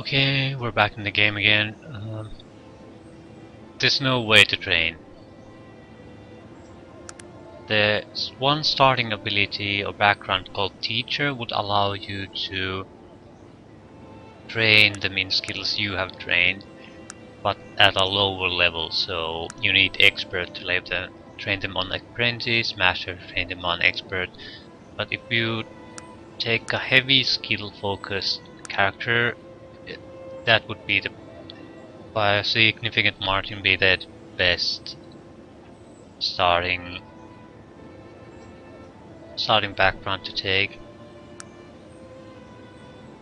Okay, we're back in the game again. There's no way to train. The one starting ability or background called Teacher would allow you to train the main skills you have trained, but at a lower level. So you need Expert to let them train them on Apprentice, Master train them on Expert. But if you take a heavy skill focused character, that would be by a significant margin be the best starting background to take.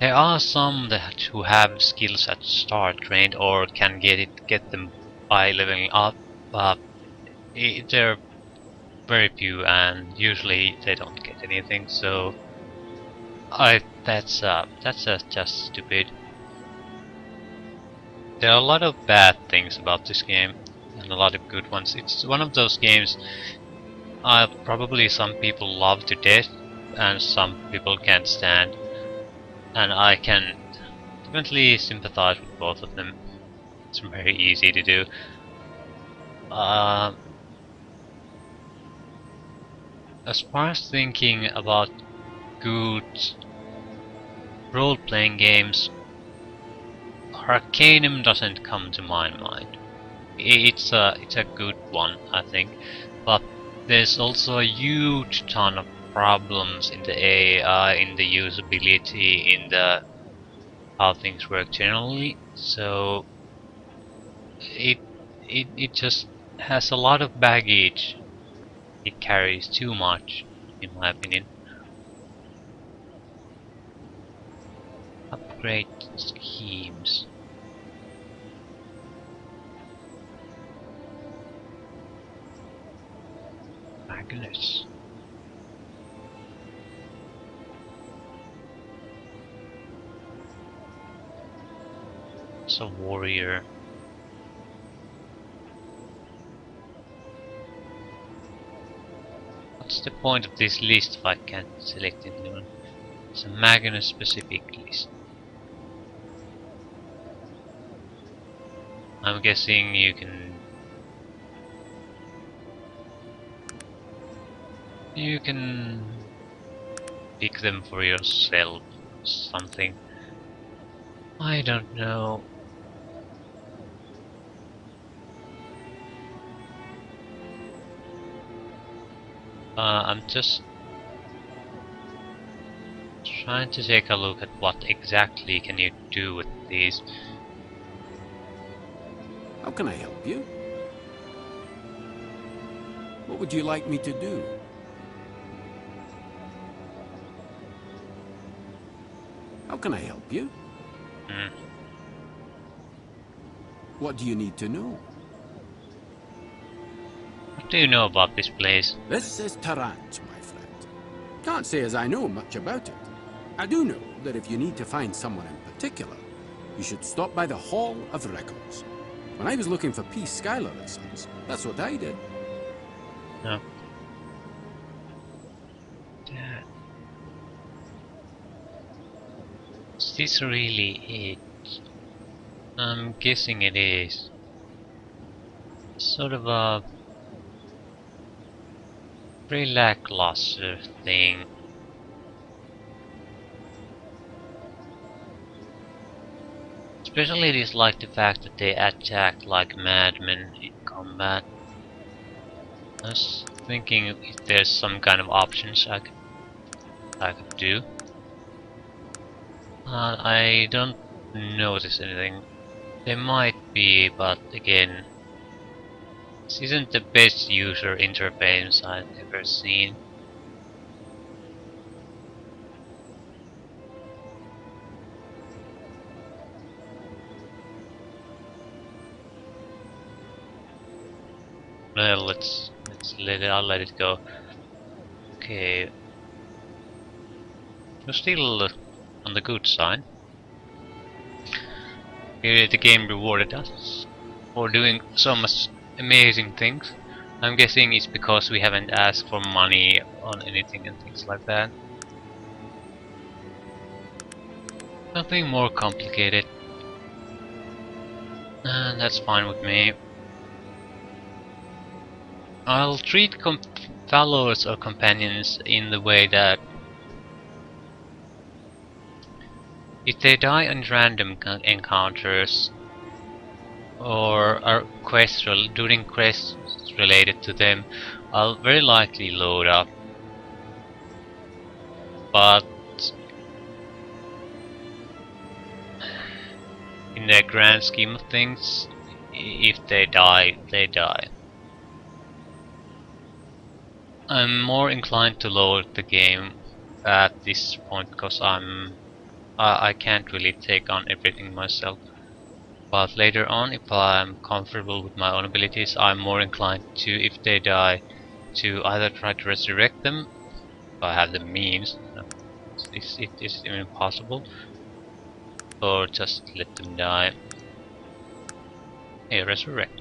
There are some who have skills at start trained or can get them by leveling up, but they're very few and usually they don't get anything. So that's just stupid. There are a lot of bad things about this game and a lot of good ones. It's one of those games probably some people love to death and some people can't stand, and I can definitely sympathize with both of them. It's very easy to do. As far as thinking about good role-playing games, Arcanum doesn't come to my mind. It's a good one, I think, but there's also a huge ton of problems in the AI, in the usability, in the how things work generally. So it just has a lot of baggage. It carries too much, in my opinion. Upgrade schemes. Magnus. It's a warrior. What's the point of this list if I can't select anyone? It's a Magnus specific list. I'm guessing you can pick them for yourself or something. I don't know. I'm just trying to take a look at what exactly can you do with these. How can I help you? What would you like me to do? How can I help you? What do you need to know? What do you know about this place? This is Tarant, my friend. Can't say as I know much about it. I do know that if you need to find someone in particular, you should stop by the Hall of Records. When I was looking for P. Schuyler and Sons, that's what I did. No. Is this really it? I'm guessing it is. Sort of a very lackluster thing. Especially dislike the fact that they attack like madmen in combat. I was thinking if there's some kind of options I could do. I don't notice anything. There might be, but again, this isn't the best user interface I've ever seen. Well, I'll let it go. Okay. We're still on the good side. Here the game rewarded us for doing so much amazing things. I'm guessing it's because we haven't asked for money on anything and things like that. Nothing more complicated. And that's fine with me. I'll treat followers or companions in the way that if they die in random encounters or are during quests related to them, I'll very likely load up. But in the grand scheme of things, if they die, they die. I'm more inclined to load the game at this point because I can't really take on everything myself. But later on, if I'm comfortable with my own abilities, I'm more inclined to, if they die, to either try to resurrect them, if I have the means, it is even possible, or just let them die. Hey, resurrect.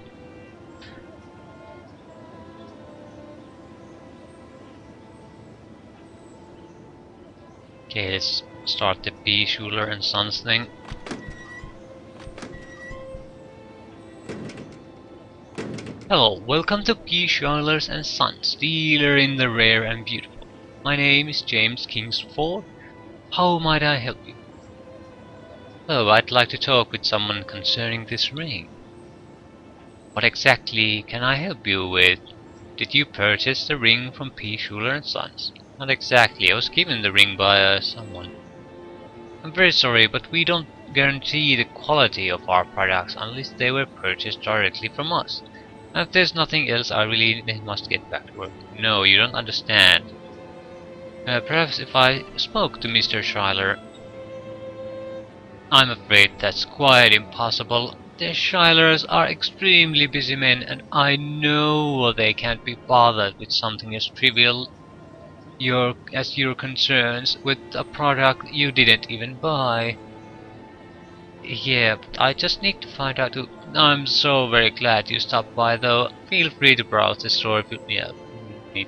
Okay, let's start the P. Schuyler and Sons thing. Hello, welcome to P. Schuyler's and Sons, dealer in the rare and beautiful. My name is James Kingsford. How might I help you? Oh, I'd like to talk with someone concerning this ring. What exactly can I help you with? Did you purchase the ring from P. Schuyler and Sons? Not exactly, I was given the ring by someone. I'm very sorry, but we don't guarantee the quality of our products unless they were purchased directly from us. And if there's nothing else, I really must get back to work. No, you don't understand. Perhaps if I spoke to Mr. Schuyler. I'm afraid that's quite impossible. The Schuylers are extremely busy men, and I know they can't be bothered with something as trivial as your concerns with a product you didn't even buy. Yeah, but I just need to find out who. I'm so very glad you stopped by, though. Feel free to browse the store if you need.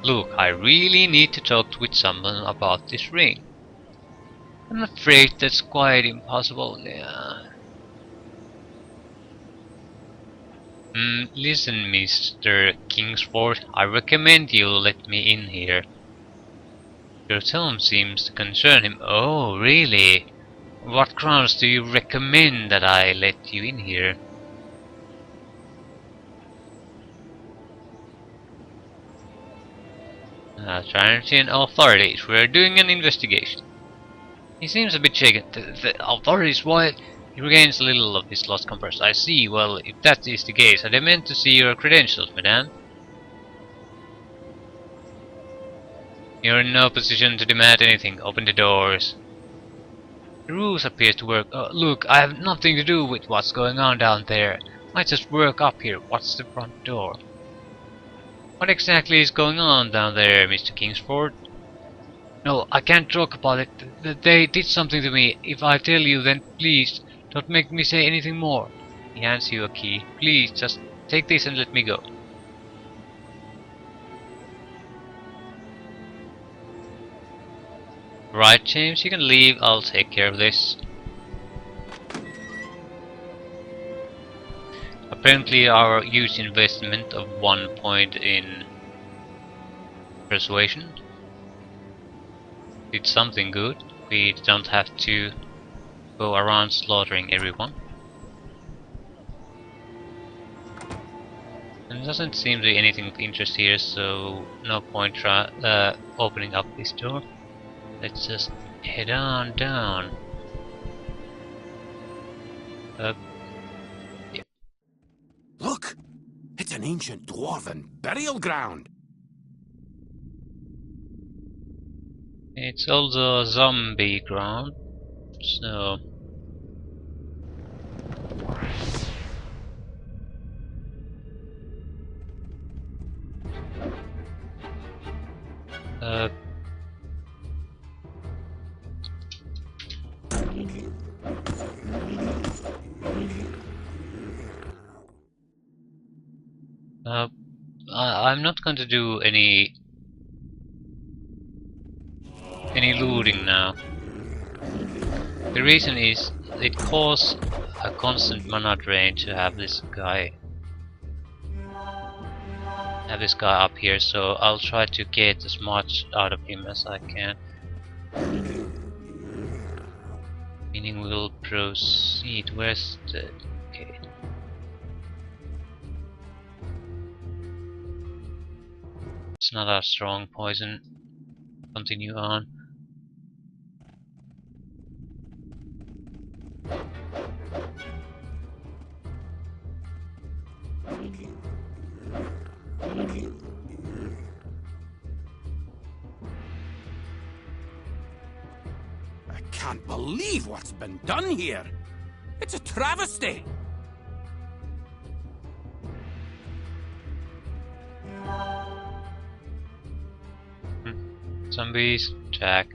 Look, I really need to talk with someone about this ring. I'm afraid that's quite impossible. Yeah. Listen, Mr. Kingsford, I recommend you let me in here. Your tone seems to concern him. Oh, really? What grounds do you recommend that I let you in here? Transient authorities. We're doing an investigation. He seems a bit shaken. The authorities, what? He regains a little of his lost composure. I see. Well, if that is the case, I demand to see your credentials, madame. You're in no position to demand anything. Open the doors. The rules appear to work. Look, I have nothing to do with what's going on down there. I just work up here. What's the front door? What exactly is going on down there, Mr. Kingsford? No, I can't talk about it. They did something to me. If I tell you, then please, don't make me say anything more. He hands you a key. Please, just take this and let me go. Right, James, you can leave. I'll take care of this. Apparently our huge investment of 1 point in persuasion did something good. We don't have to go around slaughtering everyone. And there doesn't seem to be anything of interest here, so no point opening up this door. Let's just head on down. Up. Yep. Look! It's an ancient dwarven burial ground. It's also a zombie ground, so... Uh, uh, I'm not going to do any looting now. The reason is it costs a constant mana drain to have this guy up here, so I'll try to get as much out of him as I can. Meaning we'll proceed. Where's the gate? It's not a strong poison. Continue on. I can't believe what's been done here. It's a travesty. Zombies, attack.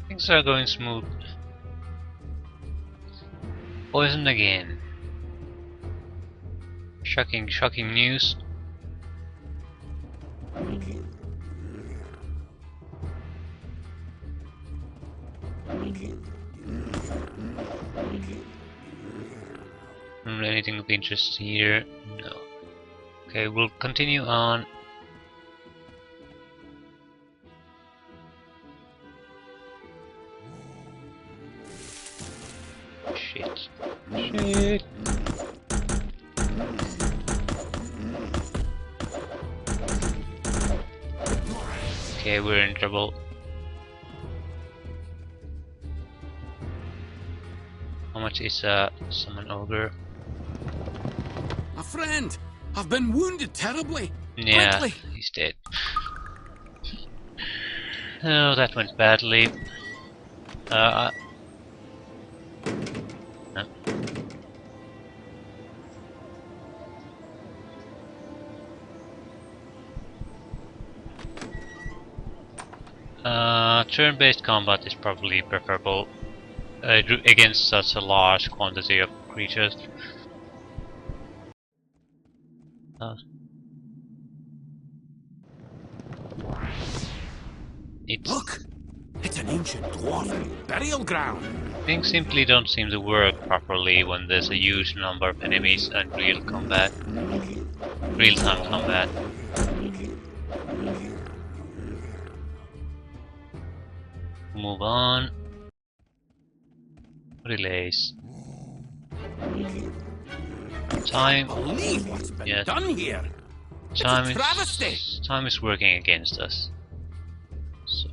Things are going smooth. Poisoned again. Shocking news. Anything of interest here? No. Okay, we'll continue on. Shit. Okay, we're in trouble. How much is summon ogre? My friend, I've been wounded terribly. Yeah, Quickly. he's dead. Oh, that went badly. No. Turn-based combat is probably preferable against such a large quantity of creatures. Look, it's an ancient dwarven burial ground. Things simply don't seem to work properly when there's a huge number of enemies and real-time combat. Move on. Relays. Time. I believe what's been done here. Time is working against us. So.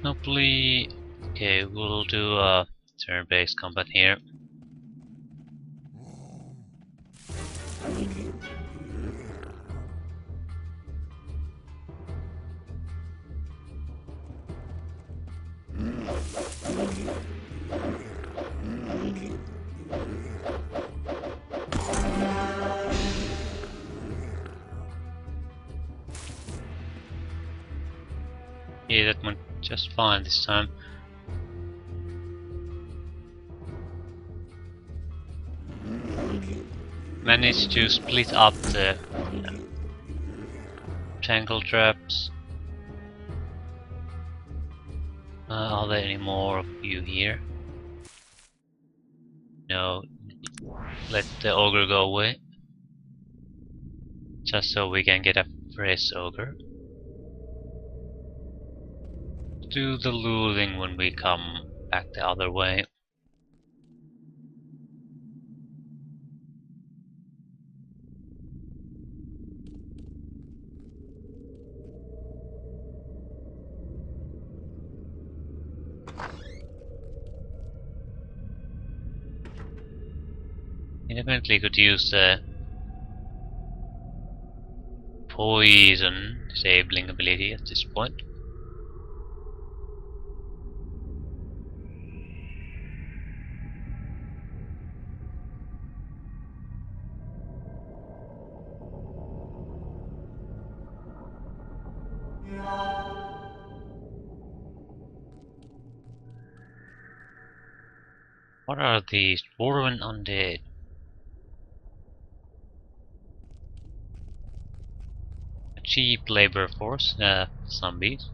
Hopefully, okay, we'll do a turn-based combat here. Yeah, that went just fine this time. Managed to split up the tangle traps. Are there any more of you here? No. Let the ogre go away. Just so we can get a fresh ogre. Do the looting when we come back the other way. You definitely could use the poison disabling ability at this point. What are these dwarven undead? A cheap labor force, zombies.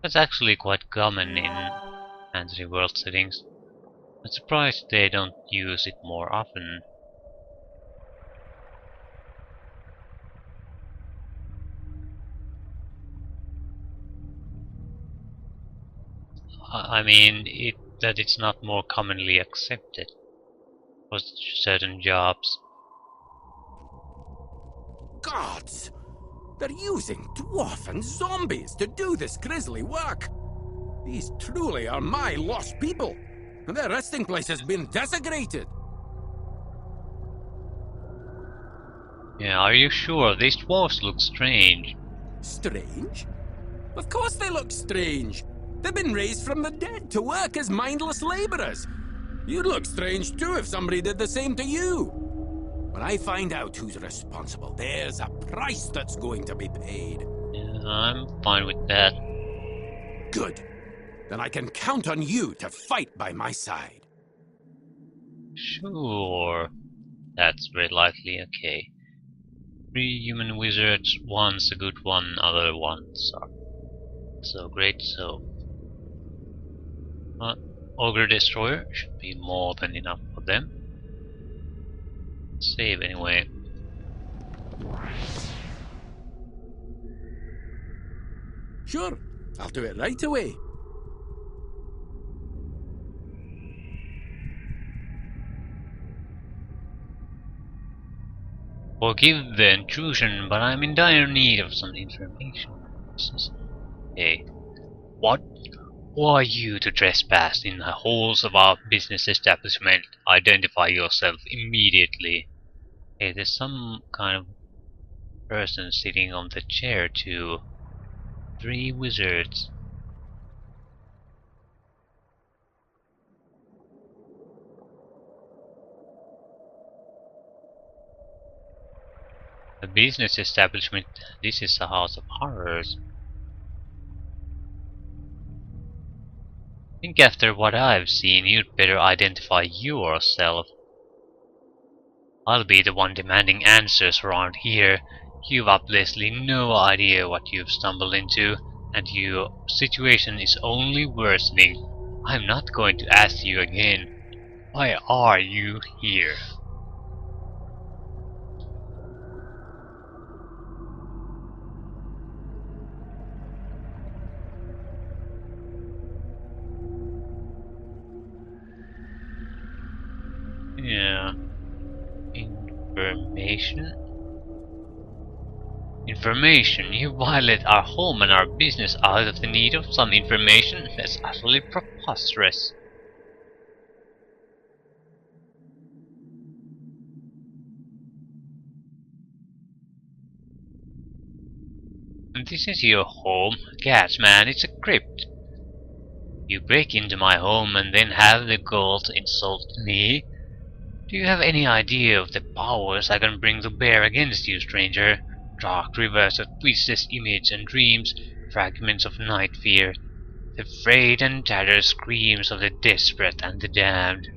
That's actually quite common in fantasy world settings. I'm surprised they don't use it more often. I mean, that it's not more commonly accepted for certain jobs. Gods! They're using dwarf and zombies to do this grisly work. These truly are my lost people, and their resting place has been desecrated. Yeah, are you sure? These dwarves look strange. Strange? Of course they look strange. They've been raised from the dead to work as mindless laborers. You'd look strange too if somebody did the same to you. When I find out who's responsible, there's a price that's going to be paid. Yeah, I'm fine with that. Good. Then I can count on you to fight by my side. Sure. That's very likely, okay. 3 human wizards, one's a good one, other ones are so great, so... Ogre Destroyer should be more than enough for them. Save anyway. Sure, I'll do it right away. Forgive the intrusion, but I'm in dire need of some information. Okay. What? Who are you to trespass in the halls of our business establishment? Identify yourself immediately. Hey, there's some kind of person sitting on the chair too. 3 wizards. A business establishment. This is a house of horrors. Think after what I've seen, you'd better identify yourself. I'll be the one demanding answers around here. You've obviously no idea what you've stumbled into, and your situation is only worsening. I'm not going to ask you again. Why are you here? Yeah. Information? Information? You violate our home and our business out of the need of some information? That's utterly preposterous. And this is your home? Cats, man, it's a crypt. You break into my home and then have the gall to insult me? Do you have any idea of the powers I can bring to bear against you, stranger? Dark rivers of twisted image and dreams, fragments of night fear, the frayed and tattered screams of the desperate and the damned.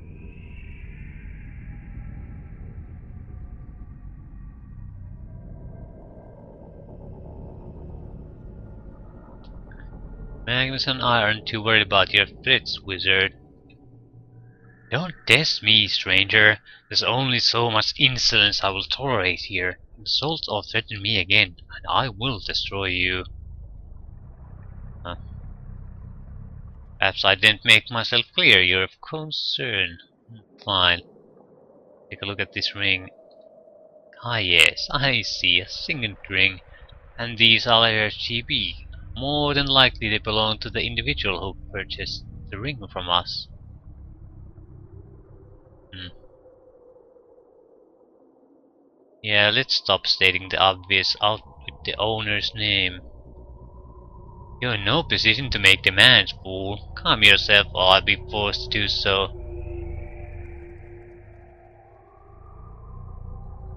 Magnus and I aren't too worried about your threats, wizard. Don't test me, stranger. There's only so much insolence I will tolerate here. Insult or threaten me again, and I will destroy you. Huh. Perhaps I didn't make myself clear. You're of concern. Fine. Take a look at this ring. Ah yes, I see. A signet ring. And these are RGB. More than likely they belong to the individual who purchased the ring from us. Hmm. Yeah, let's stop stating the obvious out with the owner's name. You're in no position to make demands, fool. Calm yourself or I'll be forced to do so.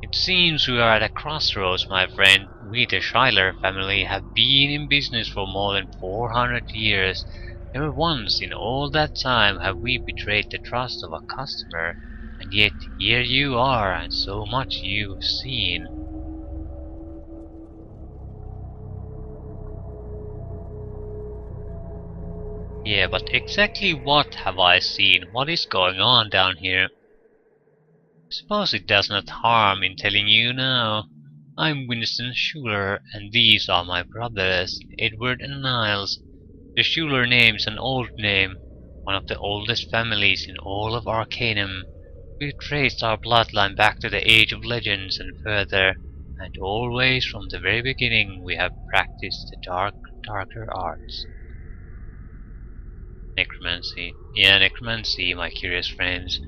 It seems we are at a crossroads, my friend. We, the Schuyler family, have been in business for more than 400 years. Never once in all that time have we betrayed the trust of a customer. And yet, here you are, and so much you've seen. Yeah, but exactly what have I seen? What is going on down here? Suppose it does not harm in telling you now. I'm Winston Schuyler, and these are my brothers, Edward and Niles. The Schuyler name's an old name, one of the oldest families in all of Arcanum. We've traced our bloodline back to the Age of Legends and further, and always from the very beginning we have practiced the darker arts. Necromancy. Yeah, necromancy, my curious friends.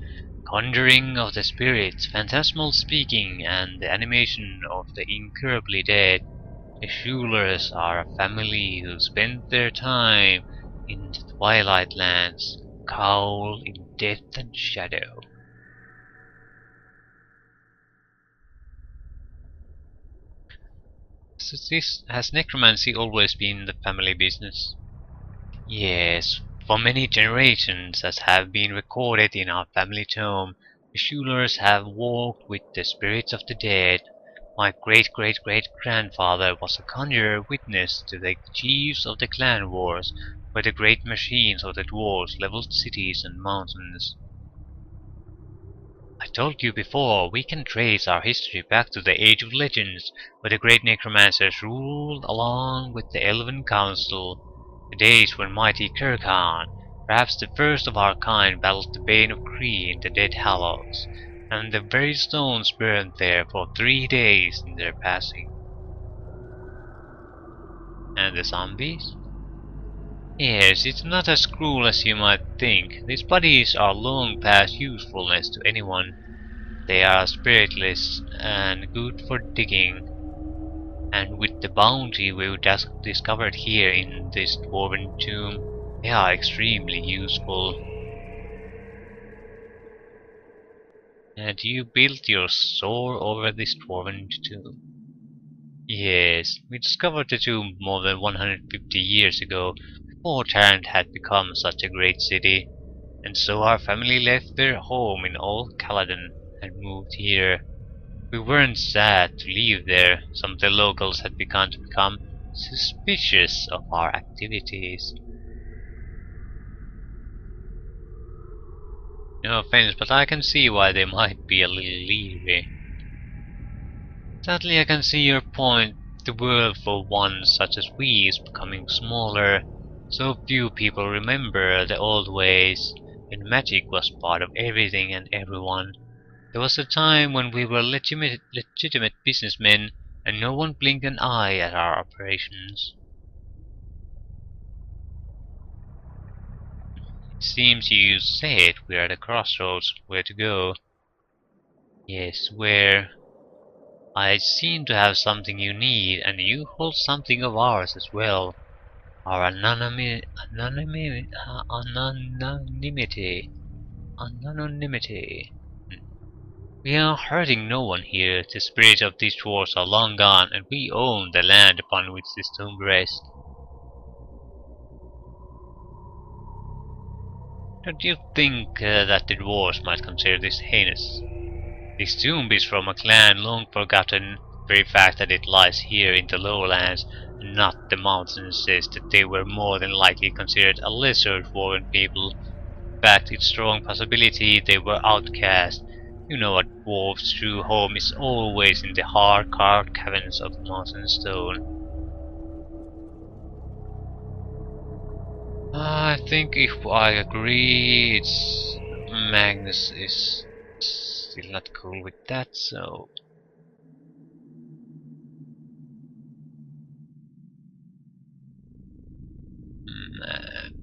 Conjuring of the spirits, phantasmal speaking, and the animation of the incurably dead. The Schuylers are a family who spent their time in the Twilight Lands, cowled in death and shadow. So this has necromancy always been the family business? Yes, for many generations, as have been recorded in our family tome, the Schuylers have walked with the spirits of the dead. My great-great-great-grandfather was a conjurer witness to the chiefs of the clan wars, where the great machines of the dwarves leveled cities and mountains. I told you before, we can trace our history back to the Age of Legends, where the great necromancers ruled along with the Elven Council. The days when mighty Kurgan, perhaps the first of our kind, battled the Bane of Kree in the Dead Hallows, and the very stones burned there for 3 days in their passing. And the zombies? Yes, it's not as cruel as you might think. These bodies are long past usefulness to anyone. They are spiritless and good for digging, and with the bounty we've discovered here in this dwarven tomb, they are extremely useful. And you built your store over this dwarven tomb? Yes, we discovered the tomb more than 150 years ago, before Tarrant had become such a great city, and so our family left their home in old Caledon and moved here. We weren't sad to leave there. Some of the locals had begun to become suspicious of our activities. No offense, but I can see why they might be a little leery. Sadly, I can see your point. The world for one such as we is becoming smaller. So few people remember the old ways, when magic was part of everything and everyone. There was a time when we were legitimate businessmen, and no one blinked an eye at our operations. It seems you said we're at a crossroads. Where to go? Yes, where? I seem to have something you need, and you hold something of ours as well. Our anonymity. Anonymity. We are hurting no one here. The spirits of these dwarfs are long gone, and we own the land upon which this tomb rests. Don't you think that the dwarves might consider this heinous? This tomb is from a clan long forgotten. The very fact that it lies here in the lowlands and not the mountains says that they were more than likely considered a lesser dwarven people. In fact, it's strong possibility they were outcast. You know a dwarf's true home is always in the hard-carved caverns of mountain stone. I think if I agree, it's Magnus is still not cool with that, so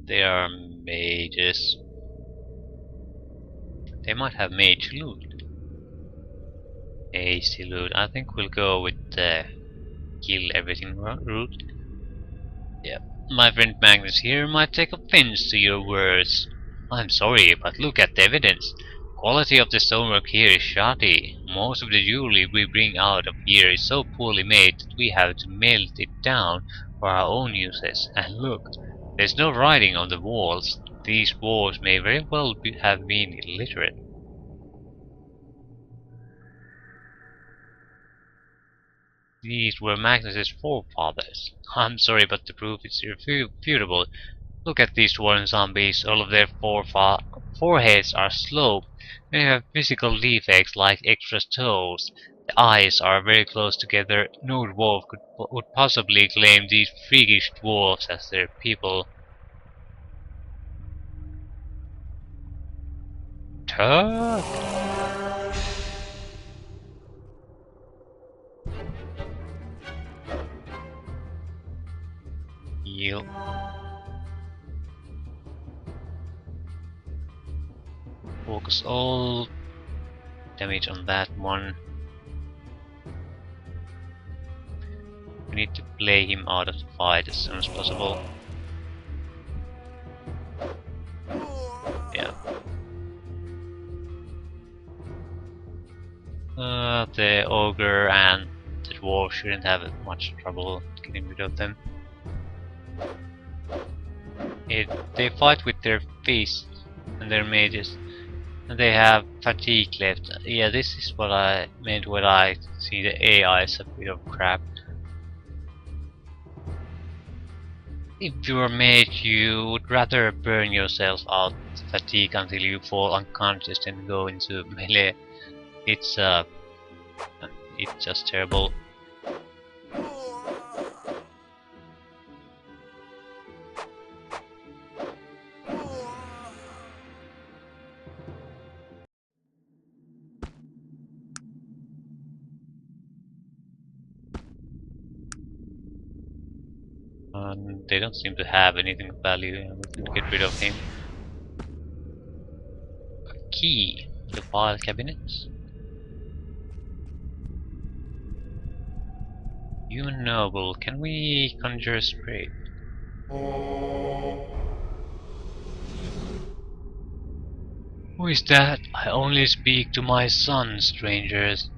they are mages. They might have mage loot. Hasty loot. I think we'll go with the kill everything route. Yeah. My friend Magnus here might take offense to your words. I'm sorry, but look at the evidence. Quality of the stonework here is shoddy. Most of the jewelry we bring out of here is so poorly made that we have to melt it down for our own uses. And look, there's no writing on the walls. These walls may very well have been illiterate. These were Magnus's forefathers. I'm sorry, but the proof is irrefutable. Look at these dwarven zombies, all of their foreheads are sloped. They have physical defects like extra toes. The eyes are very close together. No dwarf would possibly claim these freakish dwarfs as their people. Turk! Heal. Focus all damage on that one. We need to play him out of the fight as soon as possible. Yeah. The ogre and the dwarf shouldn't have much trouble getting rid of them. They fight with their fists and their mages, and they have fatigue left. Yeah, this is what I meant when I see the AI is a bit of crap. If you're a mage, you would rather burn yourself out fatigue until you fall unconscious than go into melee. It's just terrible. They don't seem to have anything of value, and we can get rid of him. A key to file cabinets. Human noble, can we conjure a spirit? Who is that? I only speak to my son, strangers.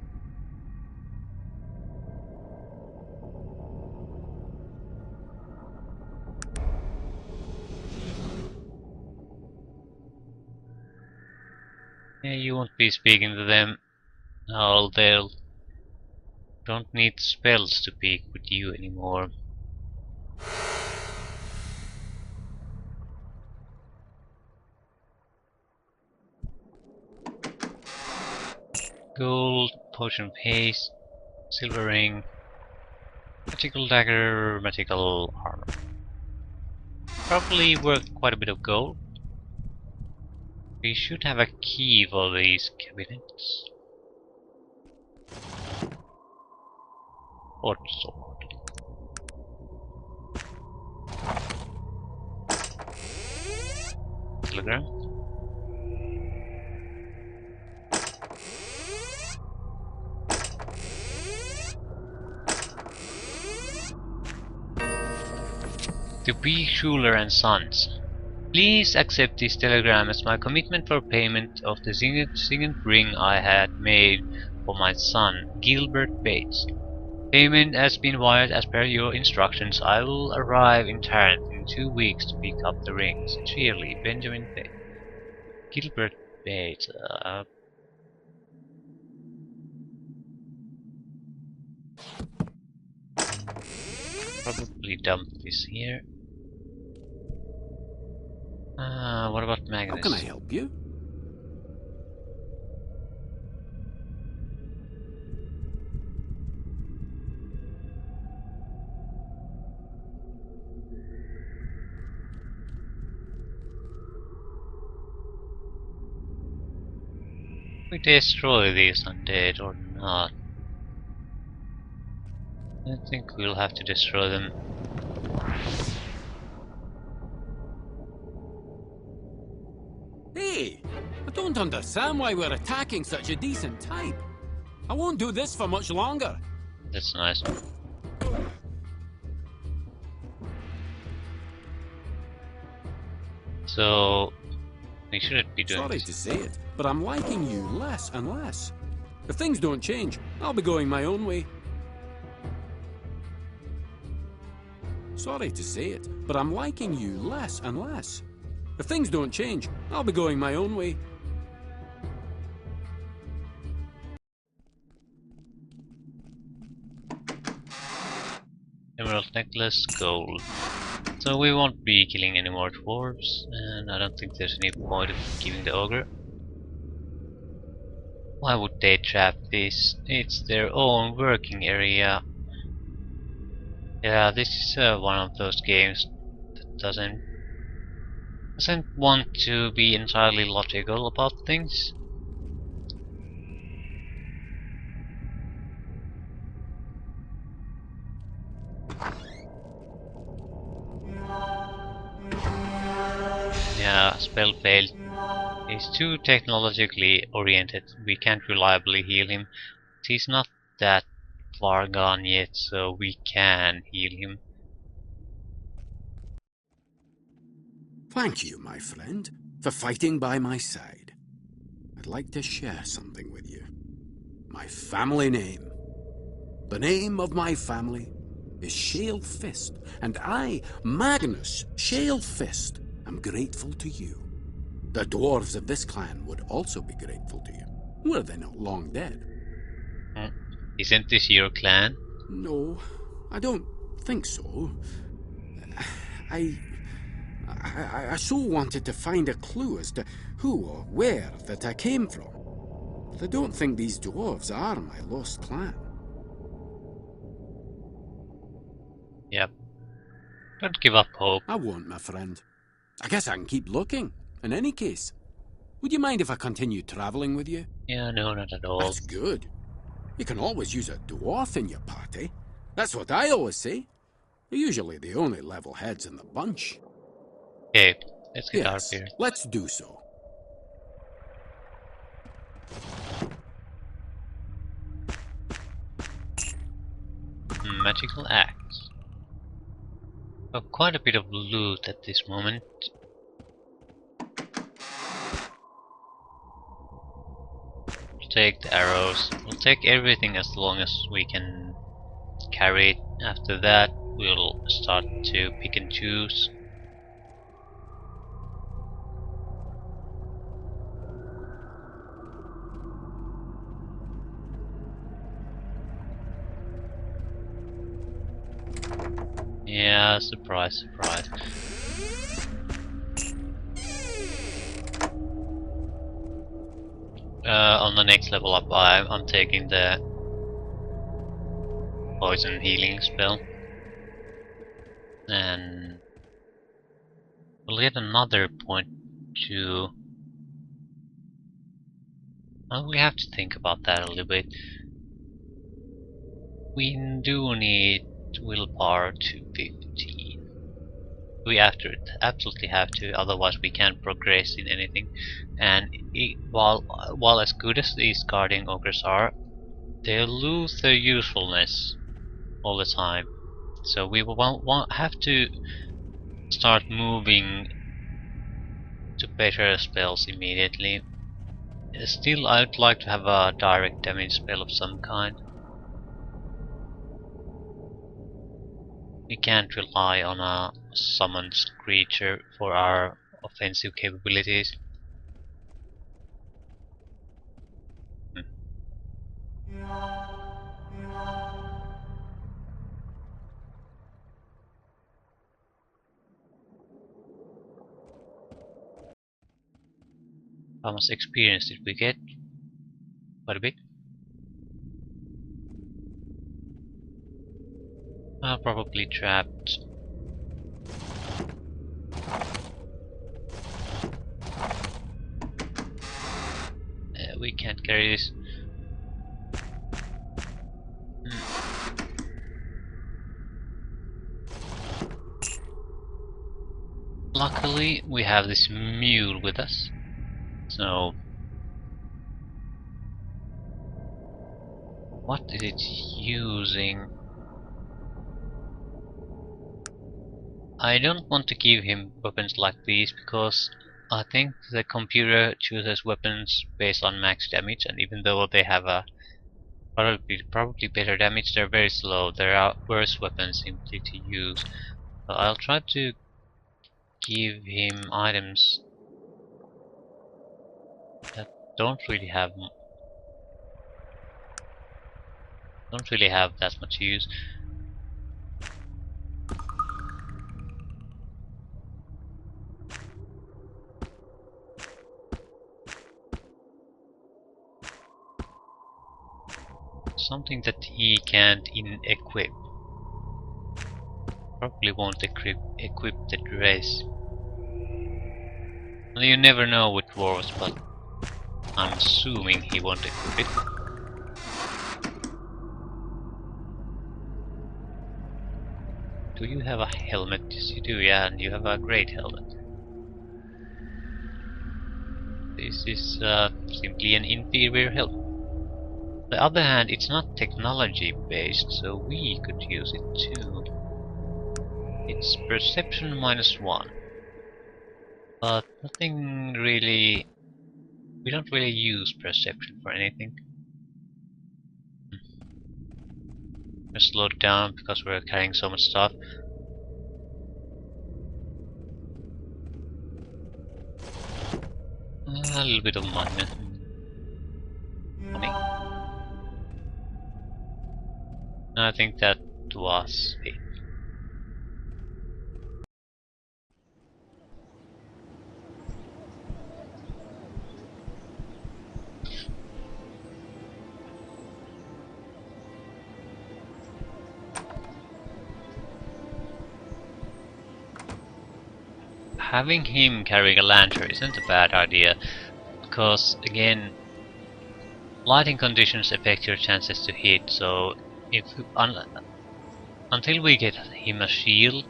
Yeah, you won't be speaking to them. No, they'll don't need spells to speak with you anymore. Gold, potion of haste, silver ring, magical dagger, magical armor. Probably worth quite a bit of gold. We should have a key for these cabinets. Or sword. Telegram. To be Schuyler and Sons. Please accept this telegram as my commitment for payment of the signet ring I had made for my son, Gilbert Bates. Payment has been wired as per your instructions. I will arrive in Tarrant in 2 weeks to pick up the ring. Sincerely, Benjamin Bates. Gilbert Bates. Probably dump this here. What about Magnus? How can I help you? We destroy these undead or not? I think we'll have to destroy them. Hey! I don't understand why we're attacking such a decent type. I won't do this for much longer. That's nice. So we shouldn't be doing Sorry this. to say it, but I'm liking you less and less. If things don't change, I'll be going my own way. Sorry to say it, but I'm liking you less and less. If things don't change, I'll be going my own way. Emerald necklace, gold. So we won't be killing any more dwarves, and I don't think there's any point of giving the ogre. Why would they trap this? It's their own working area. Yeah, this is one of those games that doesn't want to be entirely logical about things. Yeah, spell failed. He's too technologically oriented. We can't reliably heal him. He's not that far gone yet, so we can heal him. Thank you, my friend, for fighting by my side. I'd like to share something with you. My family name. The name of my family is Shale Fist, and I, Magnus Shale Fist, am grateful to you. The dwarves of this clan would also be grateful to you, were they not long dead. Hmm. Isn't this your clan? No, I don't think so. I, I so wanted to find a clue as to who or where that I came from. But I don't think these dwarves are my lost clan. Yep. Don't give up hope. I won't, my friend. I guess I can keep looking. In any case, would you mind if I continue traveling with you? Yeah, no, not at all. That's good. You can always use a dwarf in your party. That's what I always say. They're usually the only level heads in the bunch. Okay, let's get out of Yes, here. let's do so. Magical axe. Oh, quite a bit of loot at this moment. We'll take the arrows. We'll take everything as long as we can carry it. After that, we'll start to pick and choose. Yeah, surprise, surprise. On the next level up, I'm taking the poison healing spell. And we'll get another point to... Well, we have to think about that a little bit. We do need willpower to 15. We absolutely have to, otherwise we can't progress in anything. And while as good as these guardian ogres are, they lose their usefulness all the time. So we will have to start moving to better spells immediately. Still, I'd like to have a direct damage spell of some kind. We can't rely on a summoned creature for our offensive capabilities. Hmm. How much experience did we get? Quite a bit. Probably trapped. We can't carry this. Hmm. Luckily, we have this mule with us. So What is it using? I don't want to give him weapons like these because I think the computer chooses weapons based on max damage, and even though they have a probably better damage, they're very slow. There are worse weapons simply to use. So I'll try to give him items that don't really have that much use. Something that he can't equip. Probably won't equip the dress. Well, you never know with dwarves, but I'm assuming he won't equip it. Do you have a helmet? Yes, you do, yeah, and you have a great helmet. This is simply an inferior helmet. On the other hand, it's not technology based, so we could use it too. It's perception -1, but nothing really. We don't really use perception for anything. We're slowed down because we're carrying so much stuff. A little bit of money. I think that was it. Having him carrying a lantern isn't a bad idea, because again, lighting conditions affect your chances to hit, so if until we get him a shield,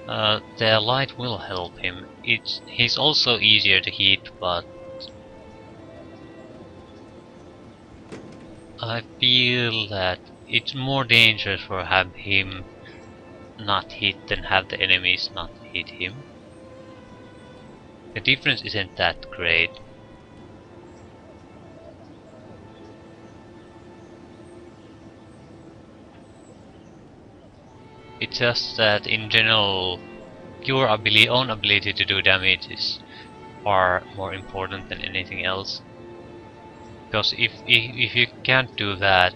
the light will help him. He's also easier to hit, but I feel that it's more dangerous for have him not hit than have the enemies not hit him. The difference isn't that great. It's just that in general, your own ability to do damage is far more important than anything else. Because if you can't do that,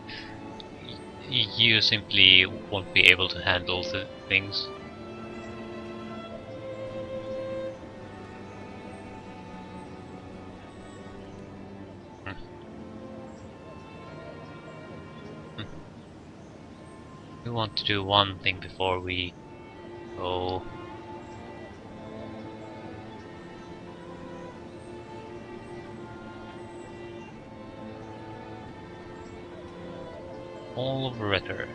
you simply won't be able to handle the things. Hmm. Hmm. We want to do one thing before we go. All of Wrecker.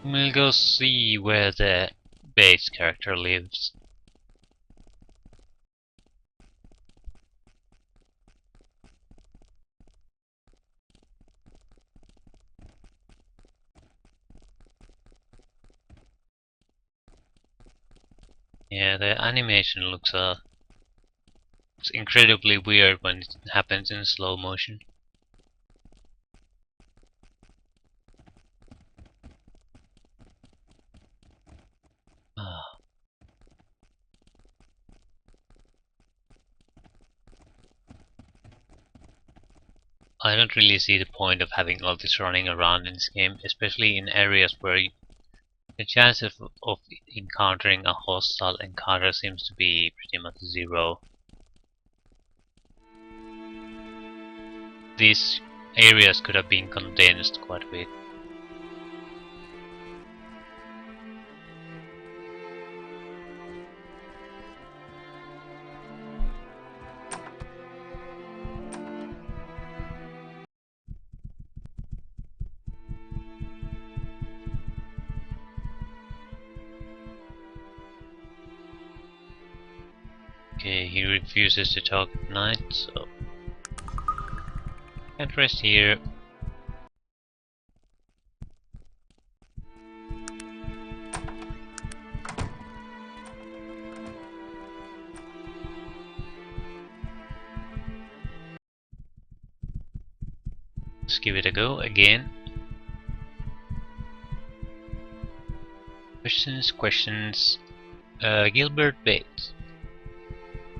We'll go see where the base character lives. Yeah, the animation looks it's incredibly weird when it happens in slow motion. Ah, I don't really see the point of having all this running around in this game, especially in areas where the chance of encountering a hostile encounter seems to be pretty much zero. These areas could have been condensed quite a bit. Okay, he refuses to talk at night, so can't rest here. Let's give it a go again. Questions. Gilbert Bates.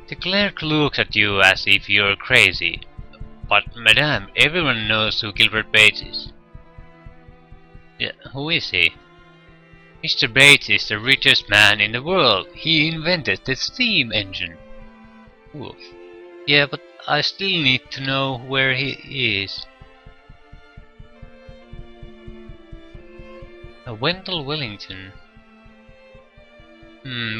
The clerk looks at you as if you're crazy. But, madame, everyone knows who Gilbert Bates is. Yeah, who is he? Mr. Bates is the richest man in the world. He invented the steam engine. Oof. Yeah, but I still need to know where he is. Wendell Wellington.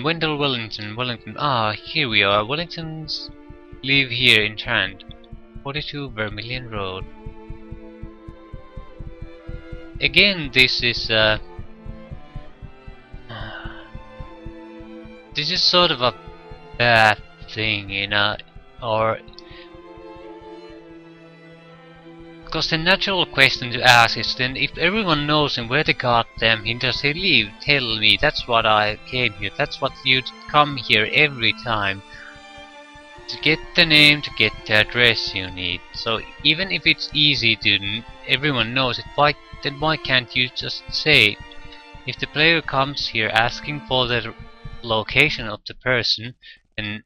Wendell Wellington. Ah, here we are. Wellingtons live here in Trent. 42 Vermilion Road. Again, this is this is sort of a bad thing, you know, or because the natural question to ask is then if everyone knows him, where the goddamn him does he live? Tell me, that's what I came here, that's what you'd come here every time. To get the name, to get the address you need. So even if it's easy to everyone knows it, then why can't you just say, if the player comes here asking for the location of the person, then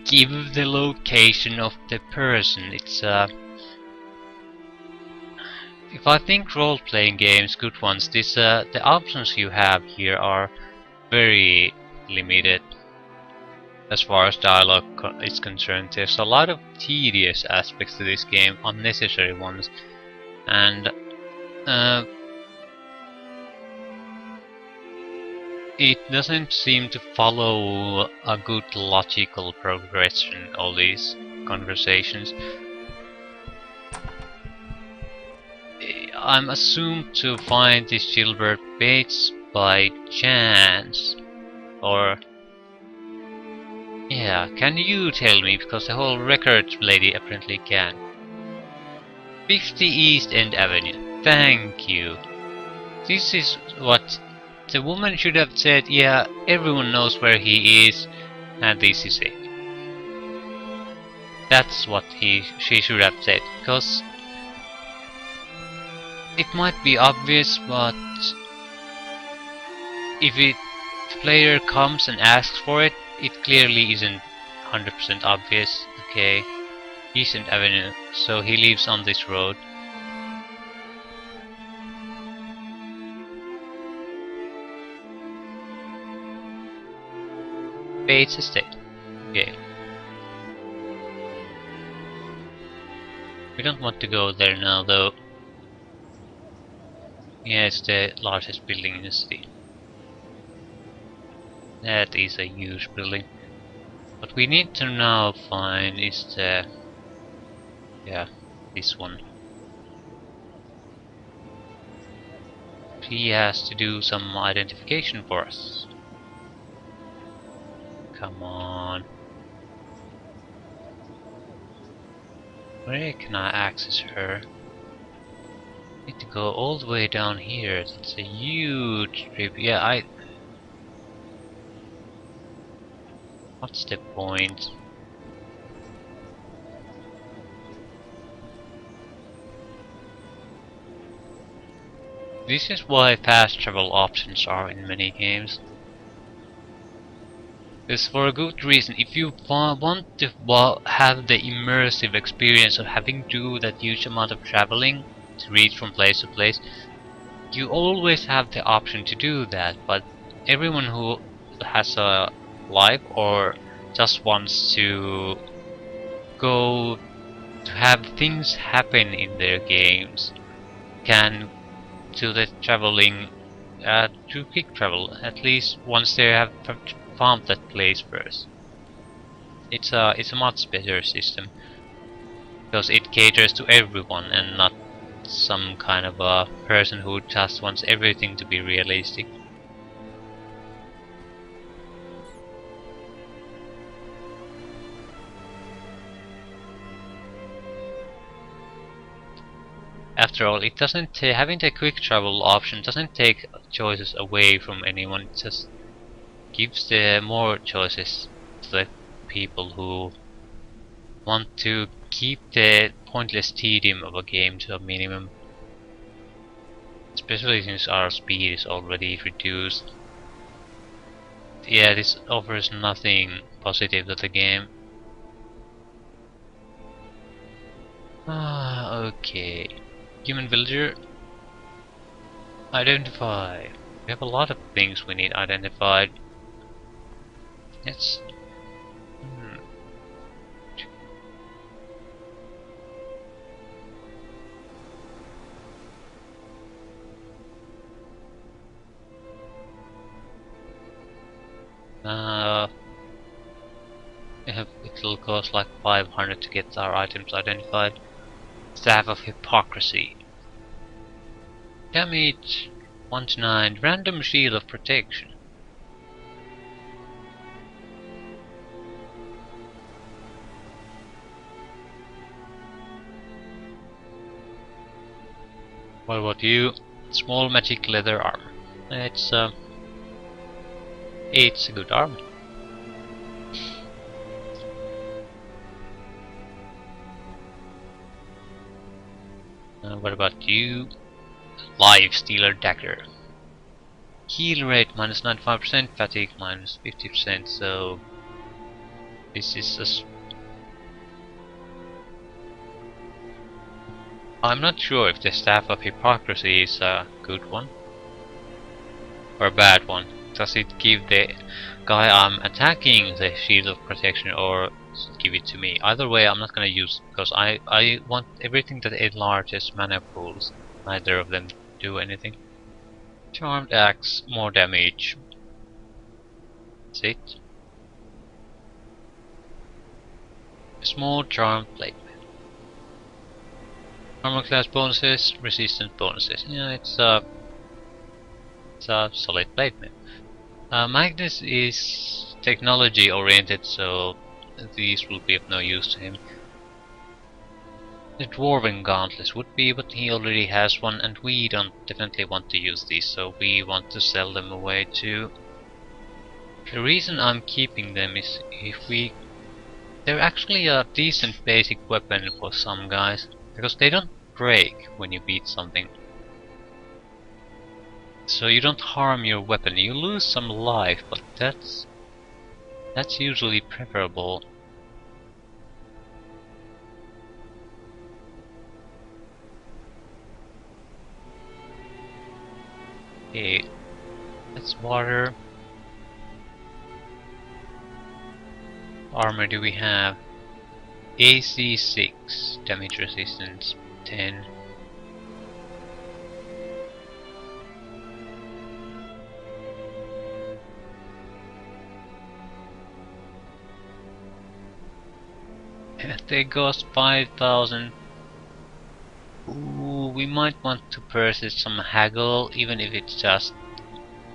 give the location of the person. It's if I think role-playing games, good ones, the options you have here are very limited as far as dialogue is concerned. There's a lot of tedious aspects to this game, unnecessary ones, and it doesn't seem to follow a good logical progression, all these conversations. I'm assumed to find this Gilbert Bates by chance, or yeah, can you tell me, because the whole record lady apparently can. 50 East End Avenue, thank you. This is what the woman should have said. Yeah, everyone knows where he is, and this is it. That's what she should have said, because it might be obvious, but if the player comes and asks for it, it clearly isn't 100% obvious. Okay, East End Avenue, so he lives on this road. Bates Estate. Okay. We don't want to go there now, though. Yeah, it's the largest building in the city. That is a huge building. What we need to now find is the... yeah, this one. He has to do some identification for us. Come on. Where can I access her? Need to go all the way down here. It's a huge trip. Yeah, what's the point? This is why fast travel options are in many games. It's for a good reason. If you want to have the immersive experience of having to do that huge amount of traveling to reach from place to place, you always have the option to do that, but everyone who has a life or just wants to go to have things happen in their games can do the traveling to quick travel, at least once they have found that place first. It's a much better system because it caters to everyone and not some kind of a person who just wants everything to be realistic. After all, it doesn't having the quick travel option doesn't take choices away from anyone. It just gives the more choices to the people who want to keep the pointless tedium of a game to a minimum. Especially since our speed is already reduced. Yeah, this offers nothing positive to the game. Okay. Human villager. Identify. We have a lot of things we need identified. Let's... it'll cost like 500 to get our items identified. Staff of Hypocrisy. Damage 1 to 9. Random Shield of Protection. What about you? Small magic leather armor. It's a good armor. What about you? Life Stealer Dagger. Heal rate minus 95%, fatigue minus 50%, so this is a... I'm not sure if the Staff of Hypocrisy is a good one or a bad one. Does it give the guy I'm attacking the shield of protection, or give it to me? Either way, I'm not gonna use it, because I want everything that enlarges mana pools. Neither of them do anything. Charmed Axe, more damage. That's it. Small Charmed Blade. Armor class bonuses, resistance bonuses. Yeah, it's a solid blade. Magnus is technology oriented, so these will be of no use to him. The Dwarven Gauntlets would be, but he already has one, and we don't definitely want to use these, so we want to sell them away too. The reason I'm keeping them is they're actually a decent basic weapon for some guys, because they don't break when you beat something. So you don't harm your weapon. You lose some life, but that's usually preferable. Okay, that's water. Armor do we have? AC 6, damage resistance 10. They cost 5,000. Ooh, we might want to purchase some haggle, even if it's just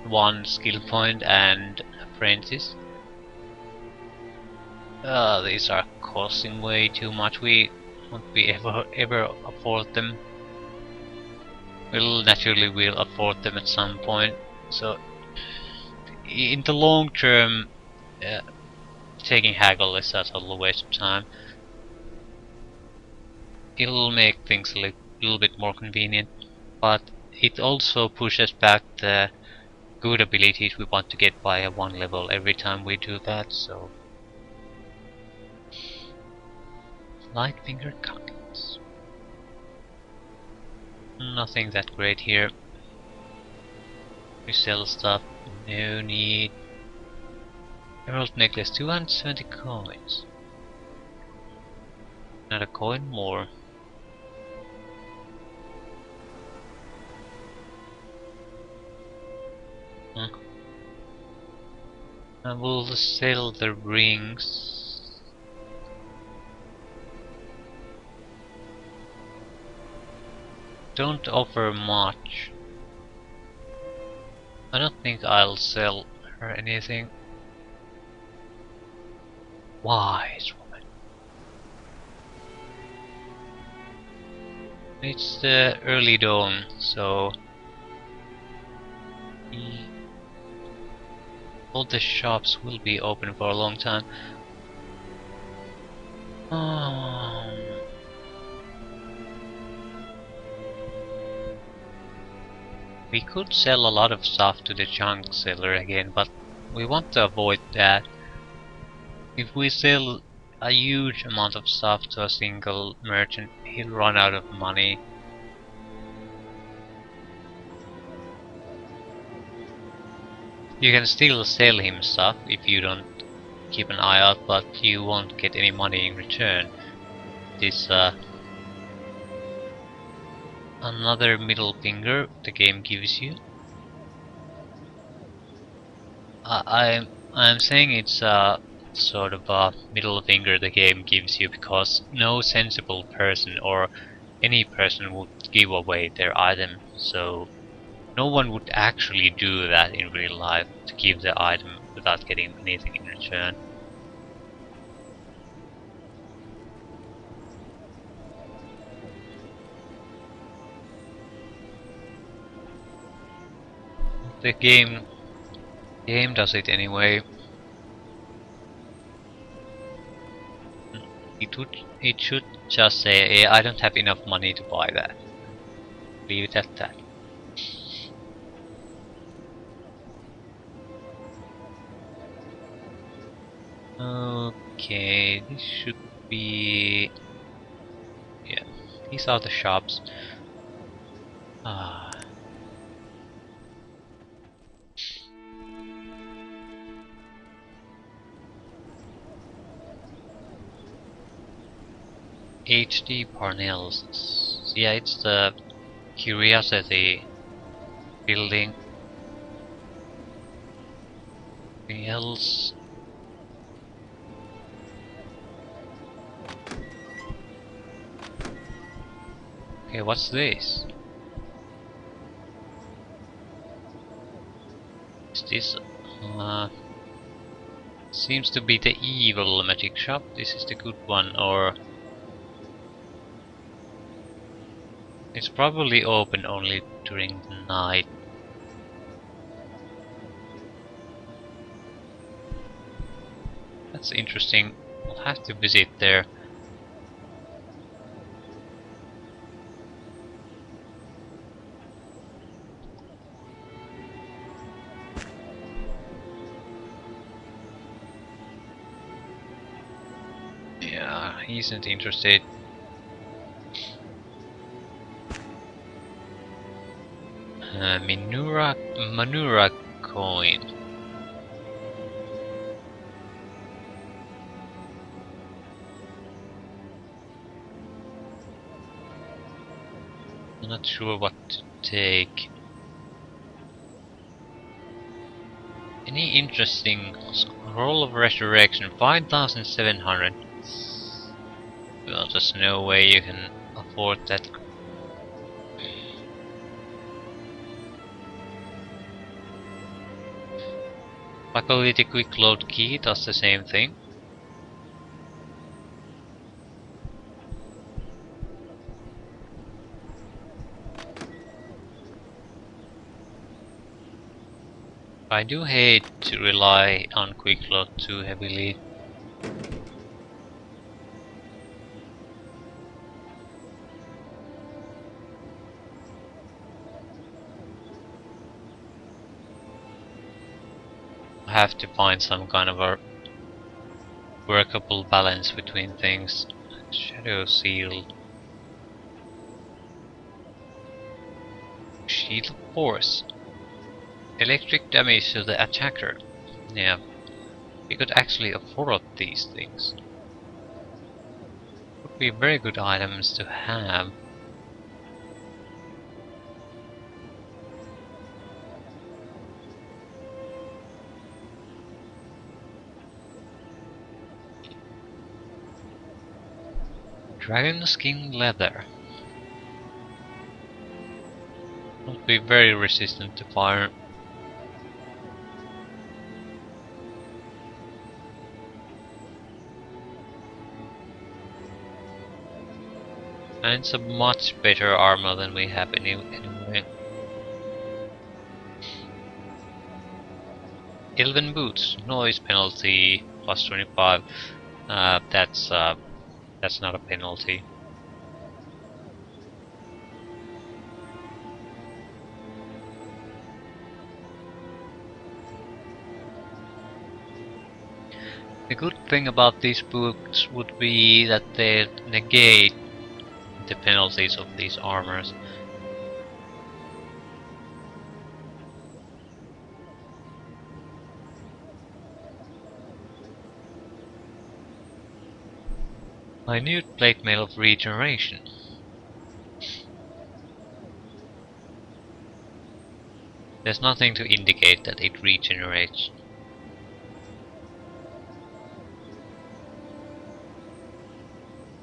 one skill point and apprentice. These are costing way too much. We won't be ever afford them. We'll afford them at some point. So in the long term, taking haggle is a total waste of time. It'll make things a little bit more convenient, but it also pushes back the good abilities we want to get by one level every time we do that, so... Light finger gauntlets. Nothing that great here. We sell stuff, no need. Emerald necklace, 270 coins. Not a coin more. And we'll sell the rings. Don't offer much. I don't think I'll sell her anything. Wise woman. It's the early dawn, so all the shops will be open for a long time. We could sell a lot of stuff to the junk seller again, but we want to avoid that. If we sell a huge amount of stuff to a single merchant, he'll run out of money. You can still sell him stuff if you don't keep an eye out, but you won't get any money in return. This another middle finger the game gives you. I'm saying it's a sort of a middle finger the game gives you because no sensible person or any person would give away their item, so no one would actually do that in real life to give the item without getting anything in return. The game does it anyway. It should just say, hey, I don't have enough money to buy that. Leave it at that. Okay, this should be... yeah, these are the shops. Ah. HD Parnell's. Yeah, it's the Curiosity building. Anything else? Okay, what's this? Is this seems to be the evil magic shop. This is the good one, or it's probably open only during the night. That's interesting. I'll have to visit there. Yeah, he isn't interested. Manura coin. I'm not sure what to take. Any interesting scroll of resurrection? 5,700. Well, there's no way you can afford that. Luckily the quick load key does the same thing. I do hate to rely on quick load too heavily. I have to find some kind of a workable balance between things. Shadow seal. Shield of force. Electric damage to the attacker. Yeah, we could actually afford these things. Would be very good items to have. Dragon skin leather. Would be very resistant to fire. And it's a much better armor than we have anyway. Elven boots, noise penalty plus 25. That's not a penalty. The good thing about these books would be that they negate the penalties of these armors. Minute plate mail of regeneration. There's nothing to indicate that it regenerates.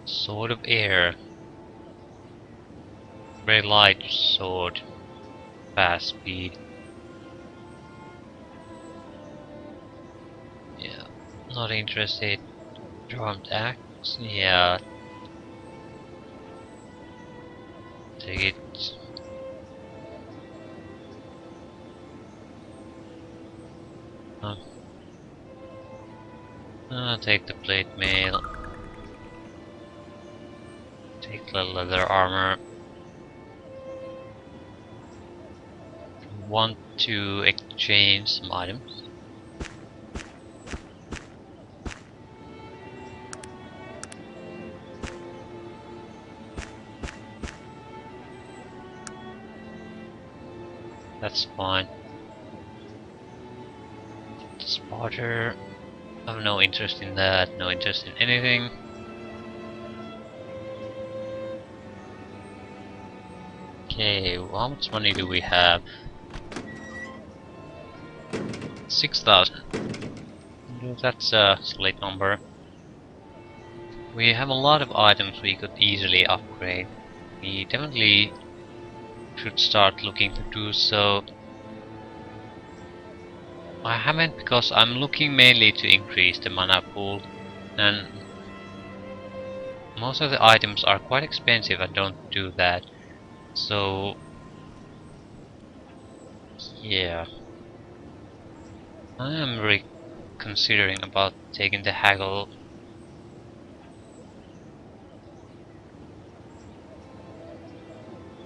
Sword of Air. Very light sword. Fast speed. Yeah, not interested. Charmed axe. Yeah, take it. Take the plate mail. Take the leather armor. Want to exchange some items. That's fine. Spotter. I have no interest in that, no interest in anything. Okay, well, how much money do we have? 6,000. That's a solid number. We have a lot of items we could easily upgrade. We definitely should start looking to do so. I haven't because I'm looking mainly to increase the mana pool, and most of the items are quite expensive and don't do that. So yeah, I am considering about taking the haggle.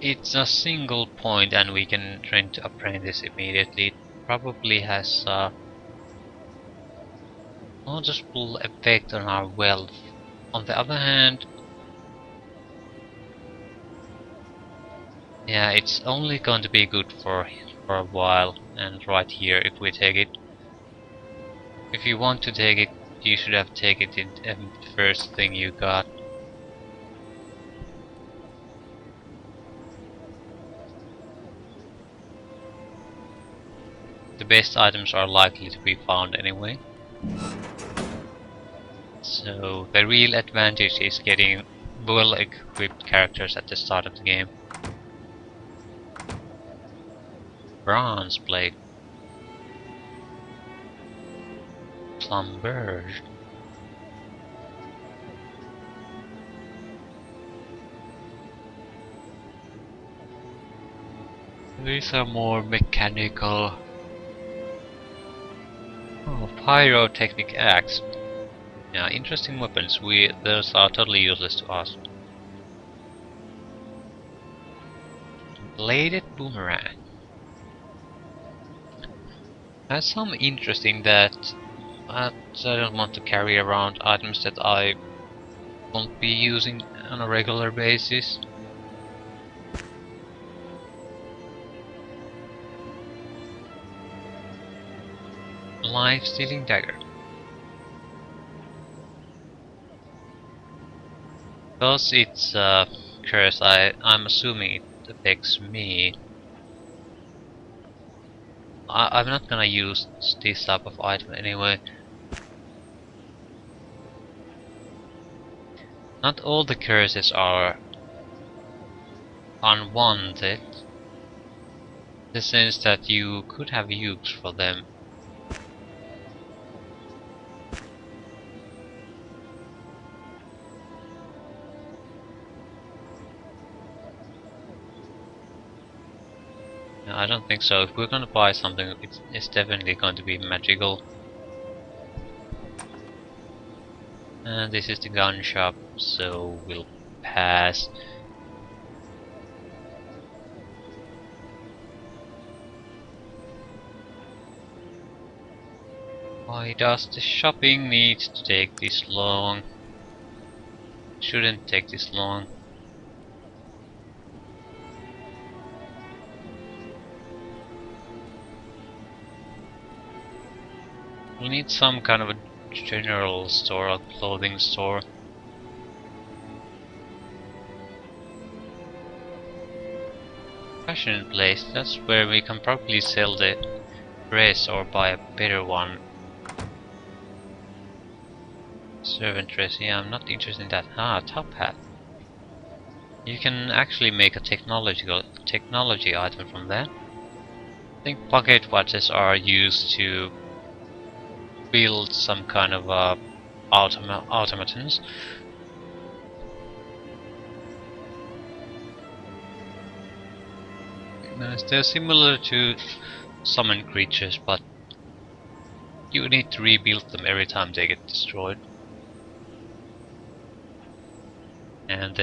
It's a single point and we can train to apprentice immediately. It probably has a noticeable effect on our wealth. On the other hand, yeah, it's only going to be good for a while, and right here if we take it. If you want to take it, you should have taken it the first thing you got. The best items are likely to be found anyway. So the real advantage is getting well equipped characters at the start of the game. Bronze plate. Plumberge. These are more mechanical. Oh, pyrotechnic axe. Yeah, interesting weapons. Those are totally useless to us. Bladed boomerang. That's some interesting that I don't want to carry around items that I won't be using on a regular basis. Life-stealing dagger. Because it's a curse, I'm assuming it affects me. I'm not gonna use this type of item anyway. Not all the curses are unwanted, in the sense that you could have use for them. No, I don't think so. If we're gonna buy something, it's definitely going to be magical. And this is the gun shop, so we'll pass. Why does the shopping need to take this long? Shouldn't take this long. We need some kind of a general store, a clothing store. Fashion place, that's where we can probably sell the dress or buy a better one. Servant dress, yeah, I'm not interested in that. Ah, top hat. You can actually make a technology item from that. I think pocket watches are used to build some kind of automatons. They're similar to summon creatures, but you need to rebuild them every time they get destroyed. And